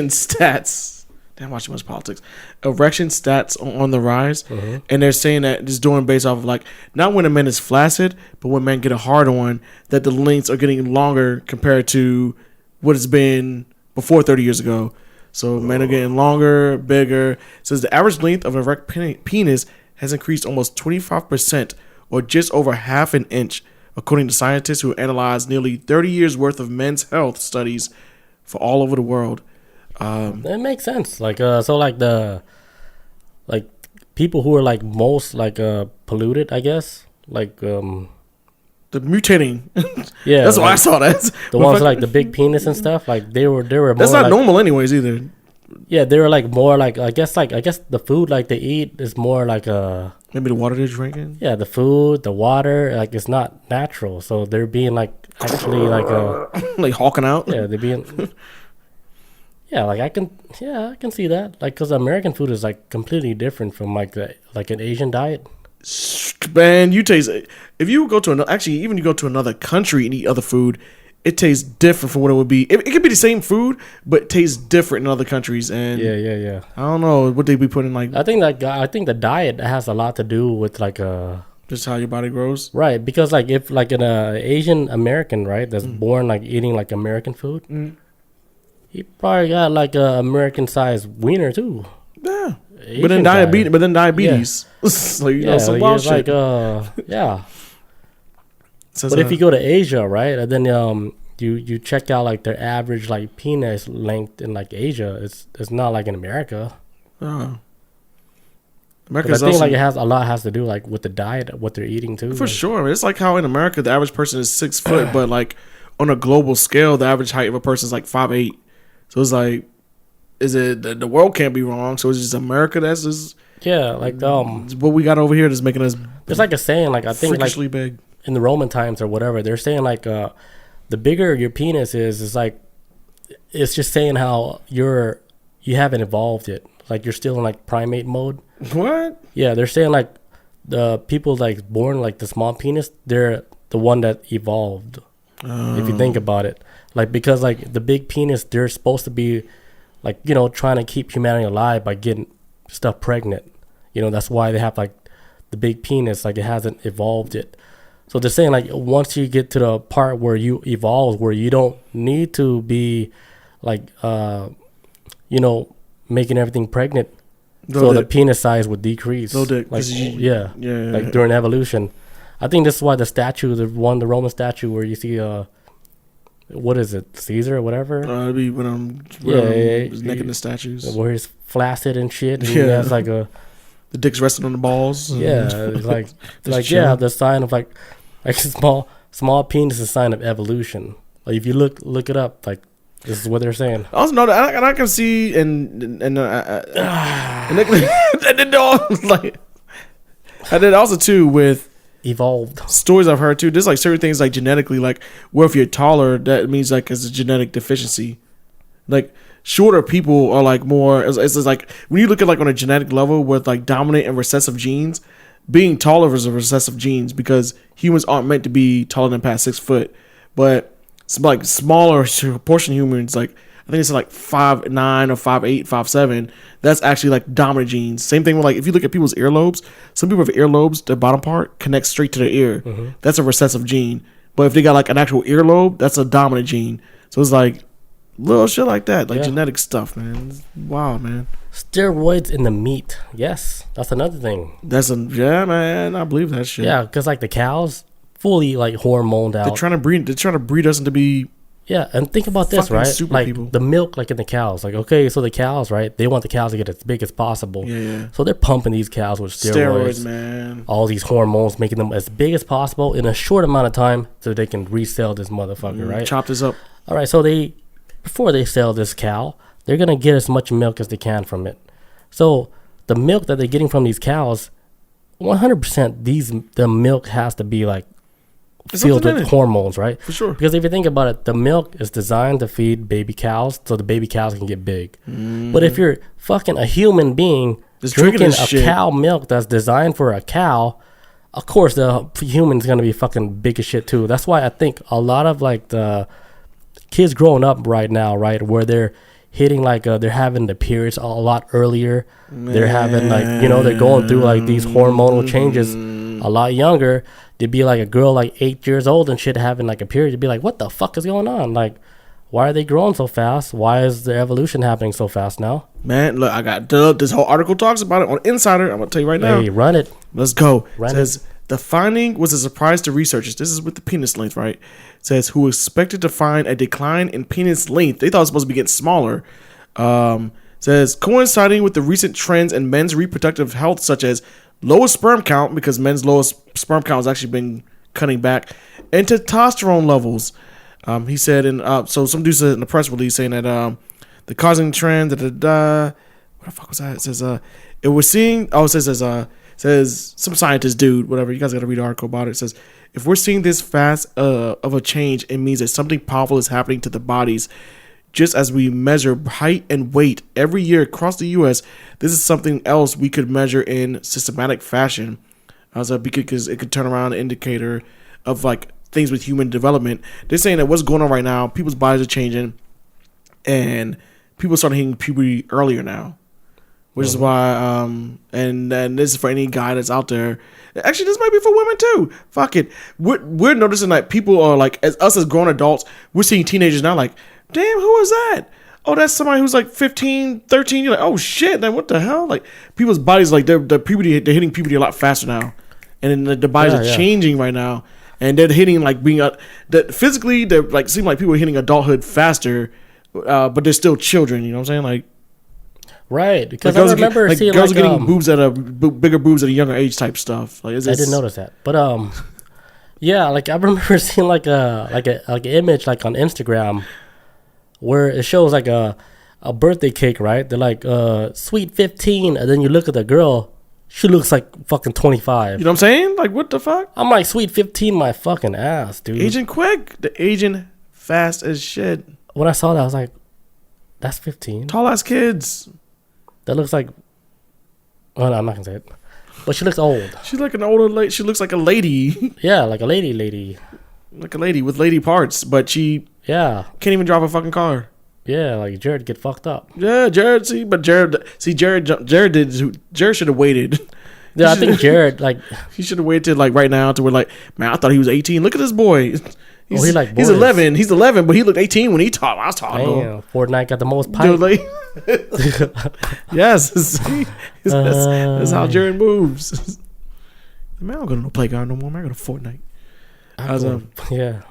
stats. Damn, I watch too much politics. Erection stats are on the rise, and they're saying that it's doing based off of like not when a man is flaccid, but when men get a hard on, that the lengths are getting longer compared to what it's been before 30 years ago. So men are getting longer, bigger. It says the average length of an erect penis has increased almost 25%, or just over half an inch, according to scientists who analyzed nearly 30 years worth of men's health studies for all over the world. It makes sense. Like so like the people who are like most like polluted, I guess. Like the mutating. Yeah. That's why I saw that. The ones like the big penis and stuff, like they were more. That's not like, normal anyways either. Yeah, they were like more like I guess the food like they eat is more like maybe the water they're drinking. Yeah, the food, the water, like it's not natural. So they're being like actually like like hawking out. Yeah, they're being Yeah, like I can see that. Like, cause American food is like completely different from like an Asian diet. Man, you taste if you go to even you go to another country and eat other food, it tastes different from what it would be. It could be the same food, but it tastes different in other countries. And yeah. I don't know what they be putting like. I think the diet has a lot to do with like just how your body grows, right? Because like if like an Asian American, right, that's born like eating like American food. He probably got like a American-sized wiener too. Yeah, Asian but then diabetes. Yeah. So some wild shit. Yeah. But if you go to Asia, right, and then you check out like their average like penis length in like Asia, it's not like in America. America's I think like it has a lot has to do like with the diet, what they're eating too. For sure, it's like how in America the average person is 6 foot, but like on a global scale, the average height of a person is like 5'8". So it's like, is it the world can't be wrong? So it's just America that's just like what we got over here that's making us. There's like a saying like I think freakishly like big in the Roman times or whatever. They're saying like the bigger your penis is like it's just saying how you haven't evolved yet. Like you're still in like primate mode. What? Yeah, they're saying like the people like born like the small penis, they're the one that evolved. If you think about it, like because like the big penis, they're supposed to be like trying to keep humanity alive by getting stuff pregnant. That's why they have like the big penis, like it hasn't evolved yet. So they're saying like once you get to the part where you evolve, where you don't need to be like making everything pregnant. So the penis size would decrease. Like, yeah, like during evolution. I think this is why the Roman statue where you see what is it, Caesar or whatever? It'd be when I'm necking the statues. Where he's flaccid and shit. And he has like the dick's resting on the balls. Yeah, it's like the sign of like small penis is a sign of evolution. Like if you look it up, like this is what they're saying. I also know that, and I can see and then like I did also too with evolved stories I've heard too. There's like certain things like genetically, like where if you're taller, that means like it's a genetic deficiency. Like shorter people are like more. It's like when you look at like on a genetic level with like dominant and recessive genes, being taller is a recessive genes because humans aren't meant to be taller than past 6 foot, but it's like smaller proportion humans like. I think it's like 5'9" or 5'8", 5'7". That's actually like dominant genes. Same thing with like if you look at people's earlobes, some people have earlobes, the bottom part connects straight to their ear. Mm-hmm. That's a recessive gene. But if they got like an actual earlobe, that's a dominant gene. So it's like little shit like that, like genetic stuff, man. It's wild, man. Steroids in the meat, yes, that's another thing. Man. I believe that shit. Yeah, because like the cows, fully like hormoned out. They're trying to breed us into be. Yeah, and think about this, right? Like people. The milk, like in the cows. Like, okay, so the cows, right? They want the cows to get as big as possible. Yeah. So they're pumping these cows with steroids, man. All these hormones, making them as big as possible in a short amount of time, so they can resell this motherfucker, right? Chop this up. All right, so before they sell this cow, they're gonna get as much milk as they can from it. So the milk that they're getting from these cows, 100%, the milk has to be like. Filled with hormones, right? For sure. Because if you think about it, the milk is designed to feed baby cows so the baby cows can get big. But if you're fucking a human being drinking a cow milk that's designed for a cow, of course the human's going to be fucking big as shit too. That's why I think a lot of like the kids growing up right now, right, where they're hitting like they're having the periods a lot earlier. Man. They're having like, they're going through like these hormonal changes a lot younger. They'd be like a girl like 8 years old and shit having like a period. You'd be like, what the fuck is going on? Like, why are they growing so fast? Why is their evolution happening so fast now? Man, look, I got this whole article talks about it on Insider. I'm going to tell you right now. Hey, run it. Let's go. It says, the finding was a surprise to researchers. This is with the penis length, right? It says, who expected to find a decline in penis length. They thought it was supposed to be getting smaller. Says, coinciding with the recent trends in men's reproductive health, such as lowest sperm count, because men's lowest sperm count has actually been cutting back, and testosterone levels. He said, so some dude said in the press release saying that the causing trend, what the fuck was that? It says, it was seeing, says some scientist dude, whatever, you guys got to read the article about it. It says, if we're seeing this fast of a change, it means that something powerful is happening to the bodies. Just as we measure height and weight every year across the U.S., this is something else we could measure in systematic fashion. Because it could turn around an indicator of like things with human development. They're saying that what's going on right now, people's bodies are changing, and people start hitting puberty earlier now, which is why. And this is for any guy that's out there. Actually, this might be for women too. Fuck it. We're noticing that people are like, as grown adults, we're seeing teenagers now like, damn, who is that? Oh, that's somebody who's like 15, 13. You're like, oh shit, then what the hell? Like people's bodies, like they're hitting puberty a lot faster now, and then the bodies are changing right now, and they're hitting like that physically. They're like seem like people are hitting adulthood faster, but they're still children. You know what I'm saying? Like, right? Because I remember seeing girls are getting boobs bigger boobs at a younger age type stuff. Like, I didn't notice that, but yeah, like I remember seeing like an image like on Instagram, where it shows like a birthday cake, right? They're like, sweet 15, and then you look at the girl, she looks like fucking 25. You know what I'm saying? Like, what the fuck? I'm like, sweet 15 my fucking ass, dude. Aging quick. The aging fast as shit. When I saw that, I was like, that's 15. Tall ass kids. That looks like, well, no, I'm not gonna say it. But she looks old. She's like an older lady. She looks like a lady. Yeah, like a lady. Like a lady with lady parts, but she can't even drive a fucking car. Yeah, like Jared get fucked up. Yeah, Jared. Jared should have waited. Yeah, I think Jared, like, he should have waited like right now to where like, man, I thought he was 18. Look at this boy. He's 11. He's 11, but he looked 18 when he taught. I was talking to him. Fortnite got the most pipe. Dude, like, yes, that's how Jared moves. Man, I don't go to no playground no more. Man, I go to Fortnite. Yeah.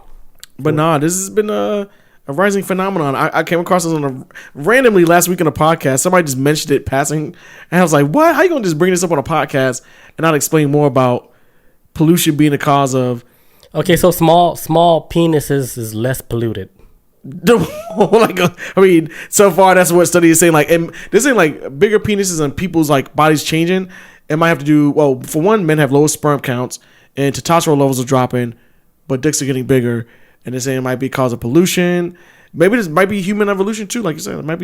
But this has been a rising phenomenon. I came across this randomly last week on a podcast. Somebody just mentioned it passing, and I was like, "What? How you gonna just bring this up on a podcast and not explain more about pollution being the cause of?" Okay, so small penises is less polluted. So far that's what study is saying. Like, and this ain't like bigger penises and people's like bodies changing. It might have to do for one, men have lower sperm counts and testosterone levels are dropping, but dicks are getting bigger. And they're saying it might be cause of pollution. Maybe this might be human evolution too. Like you said, it might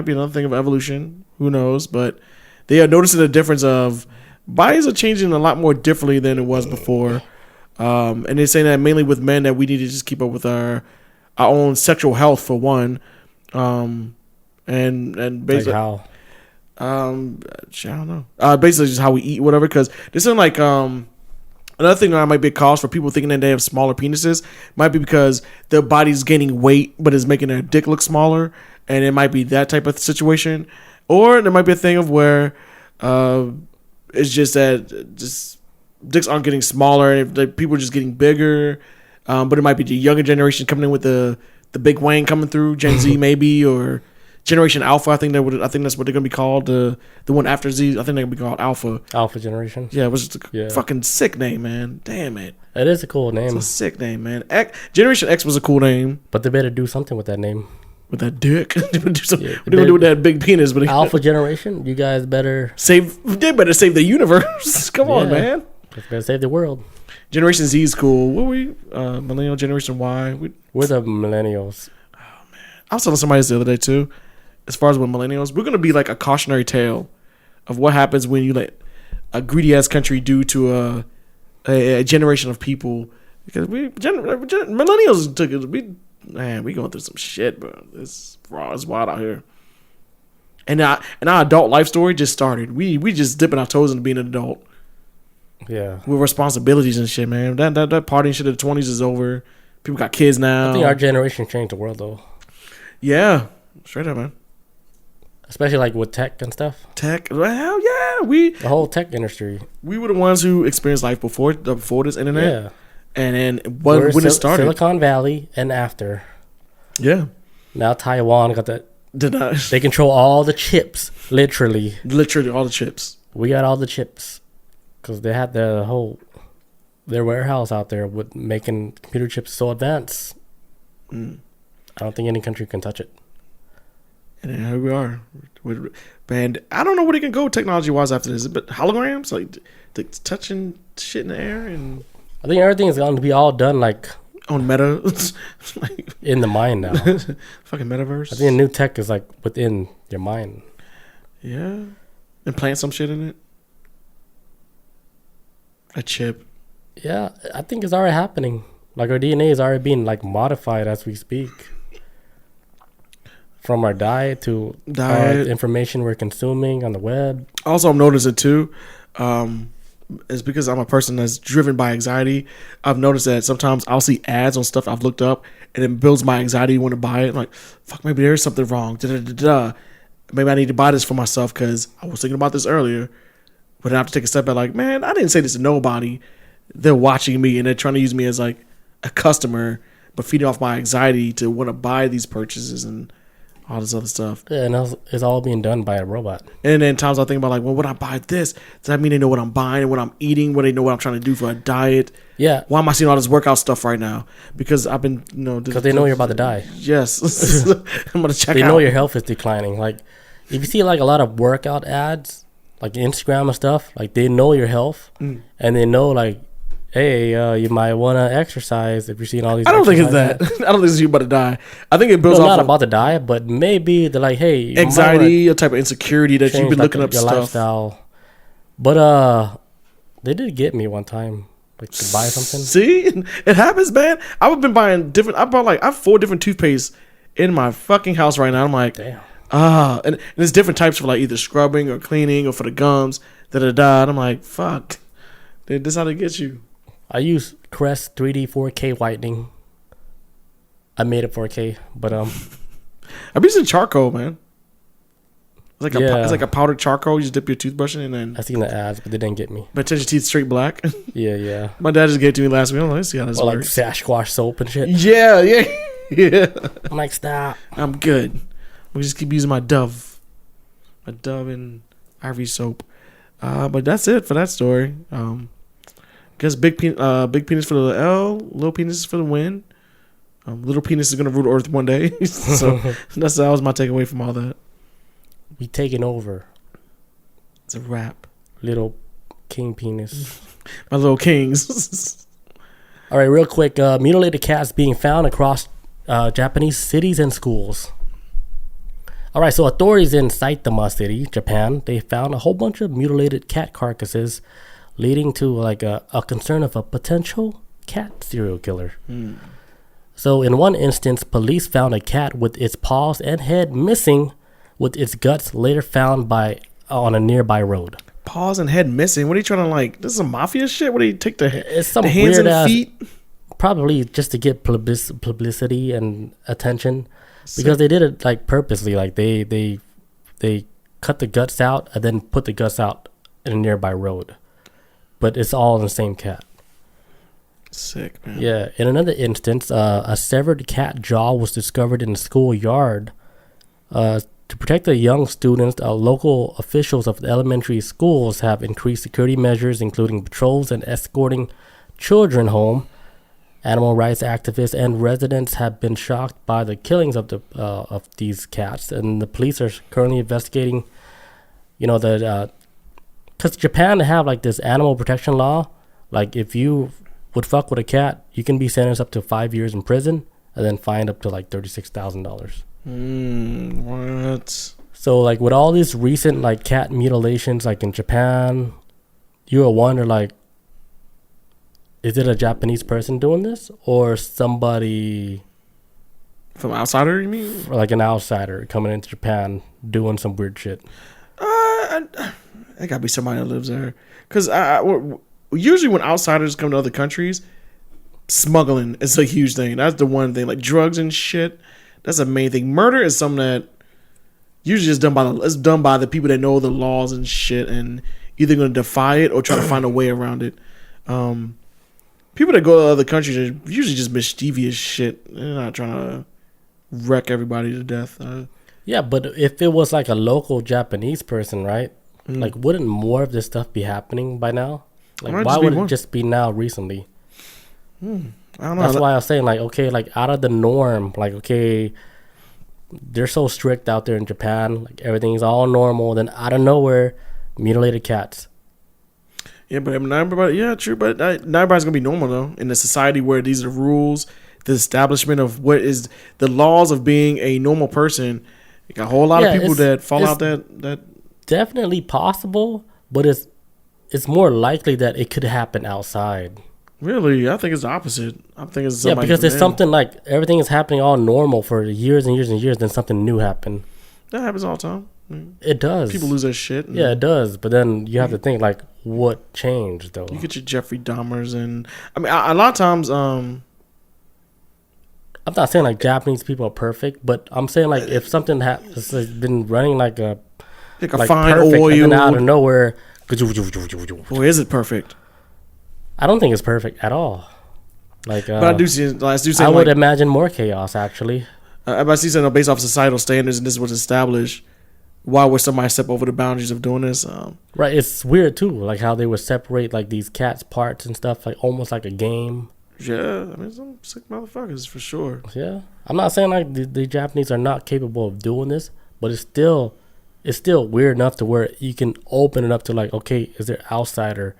be another thing of evolution. Who knows? But they are noticing the difference of bodies are changing a lot more differently than it was before. And they're saying that mainly with men that we need to just keep up with our own sexual health for one. And basically, like how? I don't know. Basically just how we eat, whatever. Because this isn't like another thing that might be a cause for people thinking that they have smaller penises might be because their body's gaining weight, but is making their dick look smaller, and it might be that type of situation. Or there might be a thing of where it's just that just dicks aren't getting smaller, and people are just getting bigger. But it might be the younger generation coming in with the big wang coming through, Gen Z maybe, or Generation Alpha. I think that's what they're gonna be called. The one after Z, I think they're gonna be called Alpha. Alpha generation. Yeah, it was just a fucking sick name, man. Damn it. It is a cool name. It's a sick name, man. Generation X was a cool name. But they better do something with that name. With that dick. What are they gonna do with that big penis? But Alpha generation, you guys better They better save the universe. Come on, man. They better save the world. Generation Z is cool. What were we? Millennial, Generation Y. We're the millennials. Oh man, I was telling somebody this the other day too. As far as with millennials, we're gonna be like a cautionary tale of what happens when you let a greedy ass country do to a generation of people. Because millennials took it. We going through some shit, bro. It's raw. It's wild out here. And our adult life story just started. We just dipping our toes into being an adult. Yeah, with responsibilities and shit, man. That partying shit of the 20s is over. People got kids now. I think our generation changed the world though. Yeah, straight up, man. Especially like with tech and stuff. Tech, hell yeah, the whole tech industry. We were the ones who experienced life before this internet. Yeah, and then when it started, Silicon Valley and after. Yeah. Now Taiwan got that. They control all the chips, literally all the chips. We got all the chips because they had their warehouse out there with making computer chips so advanced. I don't think any country can touch it. And here we are. And I don't know where they can go technology-wise after this. But holograms, like touching shit in the air, and I think everything is going to be all done like on Meta, in the mind now. Fucking metaverse. I think the new tech is like within your mind. Yeah, and plant some shit in it. A chip. Yeah, I think it's already happening. Like our DNA is already being like modified as we speak. From our diet to information we're consuming on the web. Also, I'm noticing too, it's because I'm a person that's driven by anxiety. I've noticed that sometimes I'll see ads on stuff I've looked up, and it builds my anxiety when to buy it. I'm like, fuck, maybe there's something wrong. Maybe I need to buy this for myself because I was thinking about this earlier. But I have to take a step back, like, man, I didn't say this to nobody. They're watching me, and they're trying to use me as like a customer, but feeding off my anxiety to want to buy these purchases and all this other stuff. Yeah, and it's all being done by a robot. And then times I think about like, well, when I buy this, does that mean they know what I'm buying and what I'm eating? What they know what I'm trying to do for a diet? Yeah. Why am I seeing all this workout stuff right now? Because I've been, because they know you're about to die. Yes. I'm going to check out. They know your health is declining. Like, if you see like a lot of workout ads, like Instagram and stuff, like they know your health, and they know like, hey, you might want to exercise if you're seeing all these. I don't think it's that. I don't think it's you about to die. I think it builds off. Not about to die, but maybe they're like, hey, anxiety, a type of insecurity that you've been looking up your stuff. Lifestyle. But they did get me one time, like to buy something. See, it happens, man. I've been buying different. I have 4 different toothpastes in my fucking house right now. I'm like, damn. And there's different types for like either scrubbing or cleaning or for the gums. And I'm like, fuck. This is how they get you. I use Crest 3D 4K whitening. I made it 4K, but I'm using charcoal, man. It's like a powdered charcoal. You just dip your toothbrush in, and then I seen the ads, but they didn't get me. But turns your teeth straight black. Yeah. My dad just gave it to me last week. I'm like, let's see how this works. Like Sasquatch soap and shit. Yeah. I'm like, stop. I'm good. We just keep using my Dove and Ivory soap. But that's it for that story. Guess big penis for the L, little penis for the win. Little penis is gonna rule Earth one day. So that was my takeaway from all that. We taking over. It's a wrap. Little king penis. My little kings. All right, real quick. Mutilated cats being found across Japanese cities and schools. All right, so authorities in Saitama City, Japan, they found a whole bunch of mutilated cat carcasses, leading to like a concern of a potential cat serial killer. So in one instance, police found a cat with its paws and head missing, with its guts later found on a nearby road. Paws and head missing? What are you trying to like? This is some mafia shit? What do you take the hands weird and feet? Probably just to get publicity and attention. Because they did it like purposely, like they cut the guts out and then put the guts out in a nearby road, but it's all in the same cat. Sick, man. Yeah. In another instance, a severed cat jaw was discovered in the schoolyard. To protect the young students, local officials of the elementary schools have increased security measures, including patrols and escorting children home. Animal rights activists and residents have been shocked by the killings of these cats, and the police are currently investigating. Because Japan have like this animal protection law, like if you would fuck with a cat, you can be sentenced up to 5 years in prison and then fined up to like $36,000. What? So like with all these recent like cat mutilations, like in Japan, you will wonder like, is it a Japanese person doing this or somebody from outsider? You mean, or like an outsider coming into Japan doing some weird shit? It gotta be somebody that lives there. Because usually when outsiders come to other countries, smuggling is a huge thing. That's the one thing, like drugs and shit. That's the main thing. Murder is something that usually is done by the people that know the laws and shit, and either going to defy it or try to find a way around it. People that go to other countries are usually just mischievous shit. They're not trying to wreck everybody to death. Yeah, but if it was like a local Japanese person, right? Like, wouldn't more of this stuff be happening by now? Like, why would it just be now recently? I don't know. That's why I was saying, like, okay, like, out of the norm, like, okay, they're so strict out there in Japan, like, everything's all normal, then out of nowhere, mutilated cats. Yeah, but not everybody, true, but not everybody's going to be normal, though, in a society where these are rules, the establishment of what is the laws of being a normal person. You got a whole lot of people that fall out that definitely possible, but it's more likely that it could happen outside. Really? I think it's the opposite. I think it's somebody because there's something like everything is happening all normal for years and years and years, then something new happened. That happens all the time. It does. People lose their shit. Yeah, it does. But then you have to think, like, what changed, though? You get your Jeffrey Dahmers and... I mean, a lot of times... I'm not saying, like, Japanese people are perfect, but I'm saying, like, if something has been running like a fine oil... and then out of nowhere... Or is it perfect? I don't think it's perfect at all. Like, but I do say I would imagine more chaos, actually. I see something based off societal standards, and this was established. Why would somebody step over the boundaries of doing this? Right, it's weird too, like how they would separate like these cats' parts and stuff, like almost like a game. Yeah, I mean, some sick motherfuckers for sure. Yeah, I'm not saying like the Japanese are not capable of doing this, but it's still weird enough to where you can open it up to like, okay, is there outsider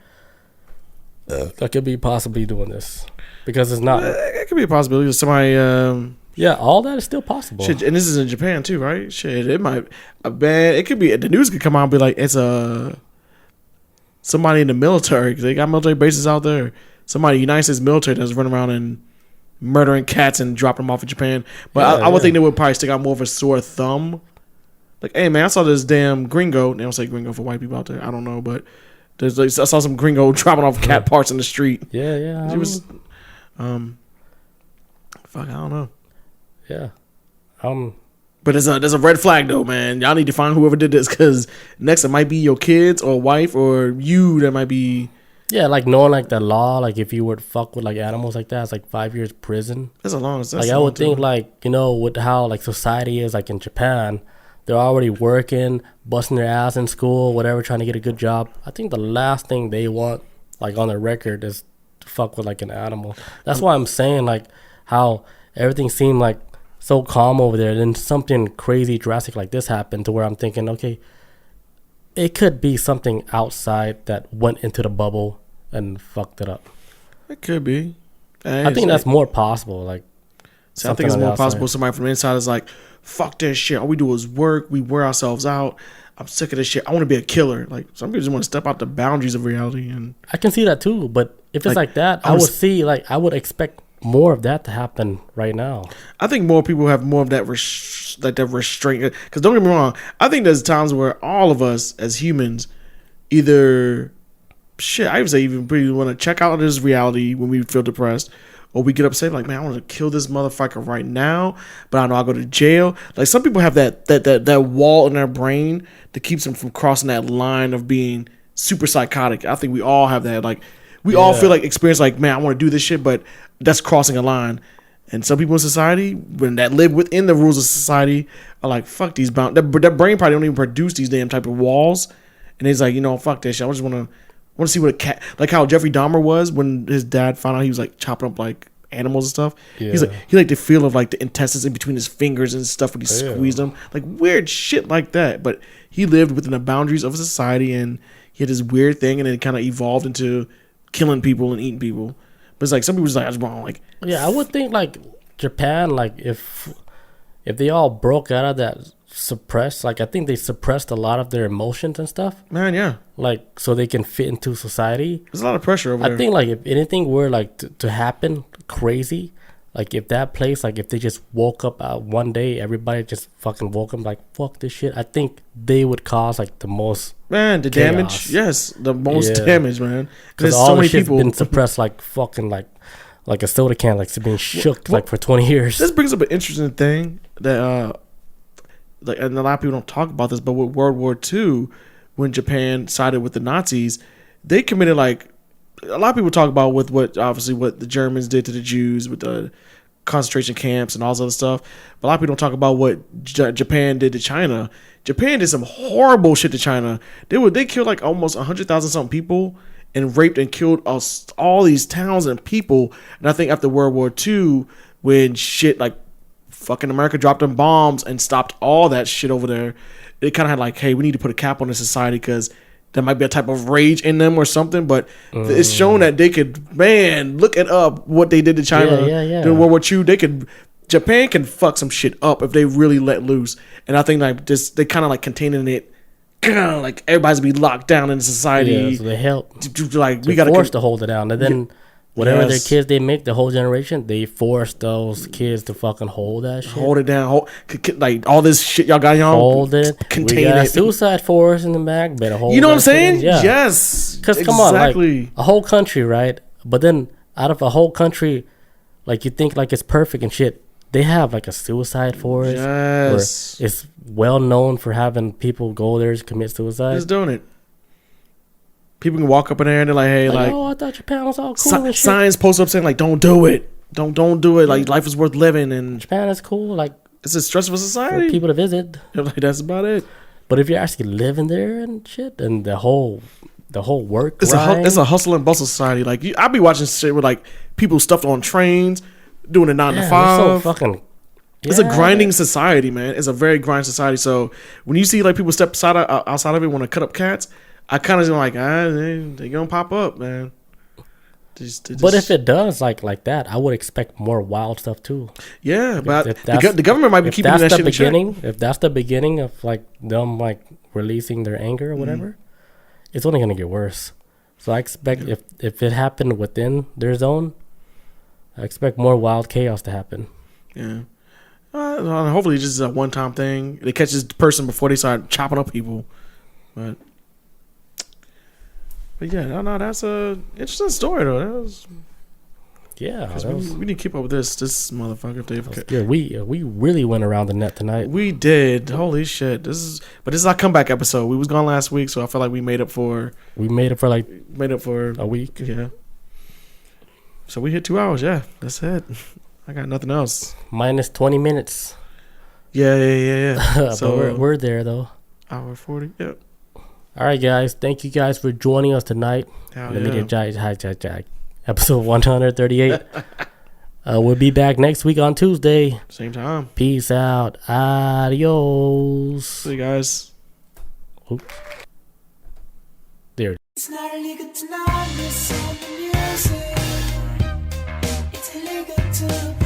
that could be possibly doing this? Because it's not. It could be a possibility. Somebody. Yeah, all that is still possible. Shit, and this is in Japan too, right? Shit, it might. It could be. The news could come out and be like, it's somebody in the military, because they got military bases out there. Somebody, United States military, that's running around and murdering cats and dropping them off in Japan. But I would think they would probably stick out more of a sore thumb. Like, hey man, I saw this damn gringo. They don't say gringo for white people out there. I don't know, but there's like, I saw some gringo dropping off cat parts in the street. Yeah. It was, fuck, I don't know. Yeah. But there's a red flag though, man. Y'all need to find whoever did this, because next it might be your kids or wife or you that might be. Yeah, like knowing like the law, like if you were to fuck with like animals like that, it's like 5 years prison. That's a long. That's like I would think like, you know, with how like society is like in Japan, they're already working, busting their ass in school, whatever, trying to get a good job. I think the last thing they want like on their record is to fuck with like an animal. That's why I'm saying like how everything seemed like so calm over there, then something crazy drastic like this happened to where I'm thinking, okay, it could be something outside that went into the bubble and fucked it up. It could be. I think that's more possible. Like, so I think it's more possible somebody from the inside is like, fuck that shit. All we do is work. We wear ourselves out. I'm sick of this shit. I want to be a killer. Like, some people just want to step out the boundaries of reality. And I can see that too. But if it's like that, I would expect more of that to happen right now. I think more people have more of that restraint. Because don't get me wrong, I think there's times where all of us as humans either I would say even we want to check out this reality when we feel depressed, or we get upset like, man, I want to kill this motherfucker right now, but I know I'll go to jail. Like, some people have that wall in their brain that keeps them from crossing that line of being super psychotic. I think we all have that. Like, we all feel like experience like, man, I want to do this shit, but that's crossing a line. And some people in society, when that live within the rules of society, are like, fuck these bounds. That brain probably don't even produce these damn type of walls. And it's like, you know, fuck this shit. I just want to see what a cat, like how Jeffrey Dahmer was when his dad found out he was like chopping up like animals and stuff. Yeah. He's like, he liked the feel of like the intestines in between his fingers and stuff when he squeezed them, like weird shit like that. But he lived within the boundaries of society, and he had this weird thing, and it kind of evolved into killing people and eating people. But it's like some people just like, I just want like, yeah, I would think like Japan, like if they all broke out of that suppressed, like I think they suppressed a lot of their emotions and stuff. Man, yeah. Like so they can fit into society. There's a lot of pressure over there. I think like if anything were like to happen crazy, like if that place, like if they just woke up one day, everybody just fucking woke up like, fuck this shit, I think they would cause like the most chaos. Damage. Yes, the most damage, man. Because all so many people been suppressed like fucking like a soda can, like being shook like for 20 years. This brings up an interesting thing that like, and a lot of people don't talk about this, but with World War II, when Japan sided with the Nazis, they committed like, a lot of people talk about with what the Germans did to the Jews with the concentration camps and all this other stuff. But a lot of people don't talk about what Japan did to China. Japan did some horrible shit to China. They killed like almost 100,000 something people and raped and killed all these towns and people. And I think after World War II, when shit like fucking America dropped them bombs and stopped all that shit over there, they kind of had like, hey, we need to put a cap on this society because there might be a type of rage in them or something. But it's shown that they could, man, look it up what they did to China during World War II. Japan can fuck some shit up if they really let loose. And I think like just they kind of like containing it, like everybody's be locked down in society. Yeah, so they help. Like we got forced to hold it down, and then whatever their kids they make, the whole generation, they force those kids to fucking hold that shit. Hold it down. Like all this shit y'all got y'all. Hold it. Contain we got it. Suicide force in the back. Better hold. You know what I'm saying? Yeah. Yes. Because come on, like a whole country, right? But then out of a whole country, like you think like it's perfect and shit. They have like a suicide force. Yes. Where it's well known for having people go there to commit suicide. Just doing it. People can walk up in there and they're like, hey, like, oh, I thought Japan was all cool. Signs post up saying like, don't do it. Don't do it. Like, life is worth living. And Japan is cool. Like, it's a stressful society. For people to visit. Like, that's about it. But if you're actually living there and shit, and the whole work, it's a hustle and bustle society. Like, I be watching shit with like people stuffed on trains, doing a 9 to 5. So fucking. It's a grinding society, man. It's a very grinding society. So when you see like people step outside of it, want to cut up cats, I kind of like, they gonna pop up, man. But if it does like that, I would expect more wild stuff too. Yeah, but the government might be keeping that shit in check. If that's the beginning of like them like releasing their anger or whatever, it's only gonna get worse. So I expect if it happened within their zone, I expect more wild chaos to happen. Yeah. Hopefully, it's just a one-time thing. They catch this person before they start chopping up people. But yeah, no, that's a interesting story though. Yeah, we need to keep up with this motherfucker. Yeah, we really went around the net tonight. We did. Holy shit! This is our comeback episode. We was gone last week, so I feel like we made up for a week. Yeah. So we hit 2 hours. Yeah, that's it. I got nothing else. Minus 20 minutes. Yeah. So we're there though. Hour 40. Yep. All right, guys. Thank you guys for joining us tonight. Hell the yeah. Media Hijack. Episode 138. We'll be back next week on Tuesday. Same time. Peace out. Adios. See you guys. Oops. There. It's not illegal to not listen to music. It's illegal to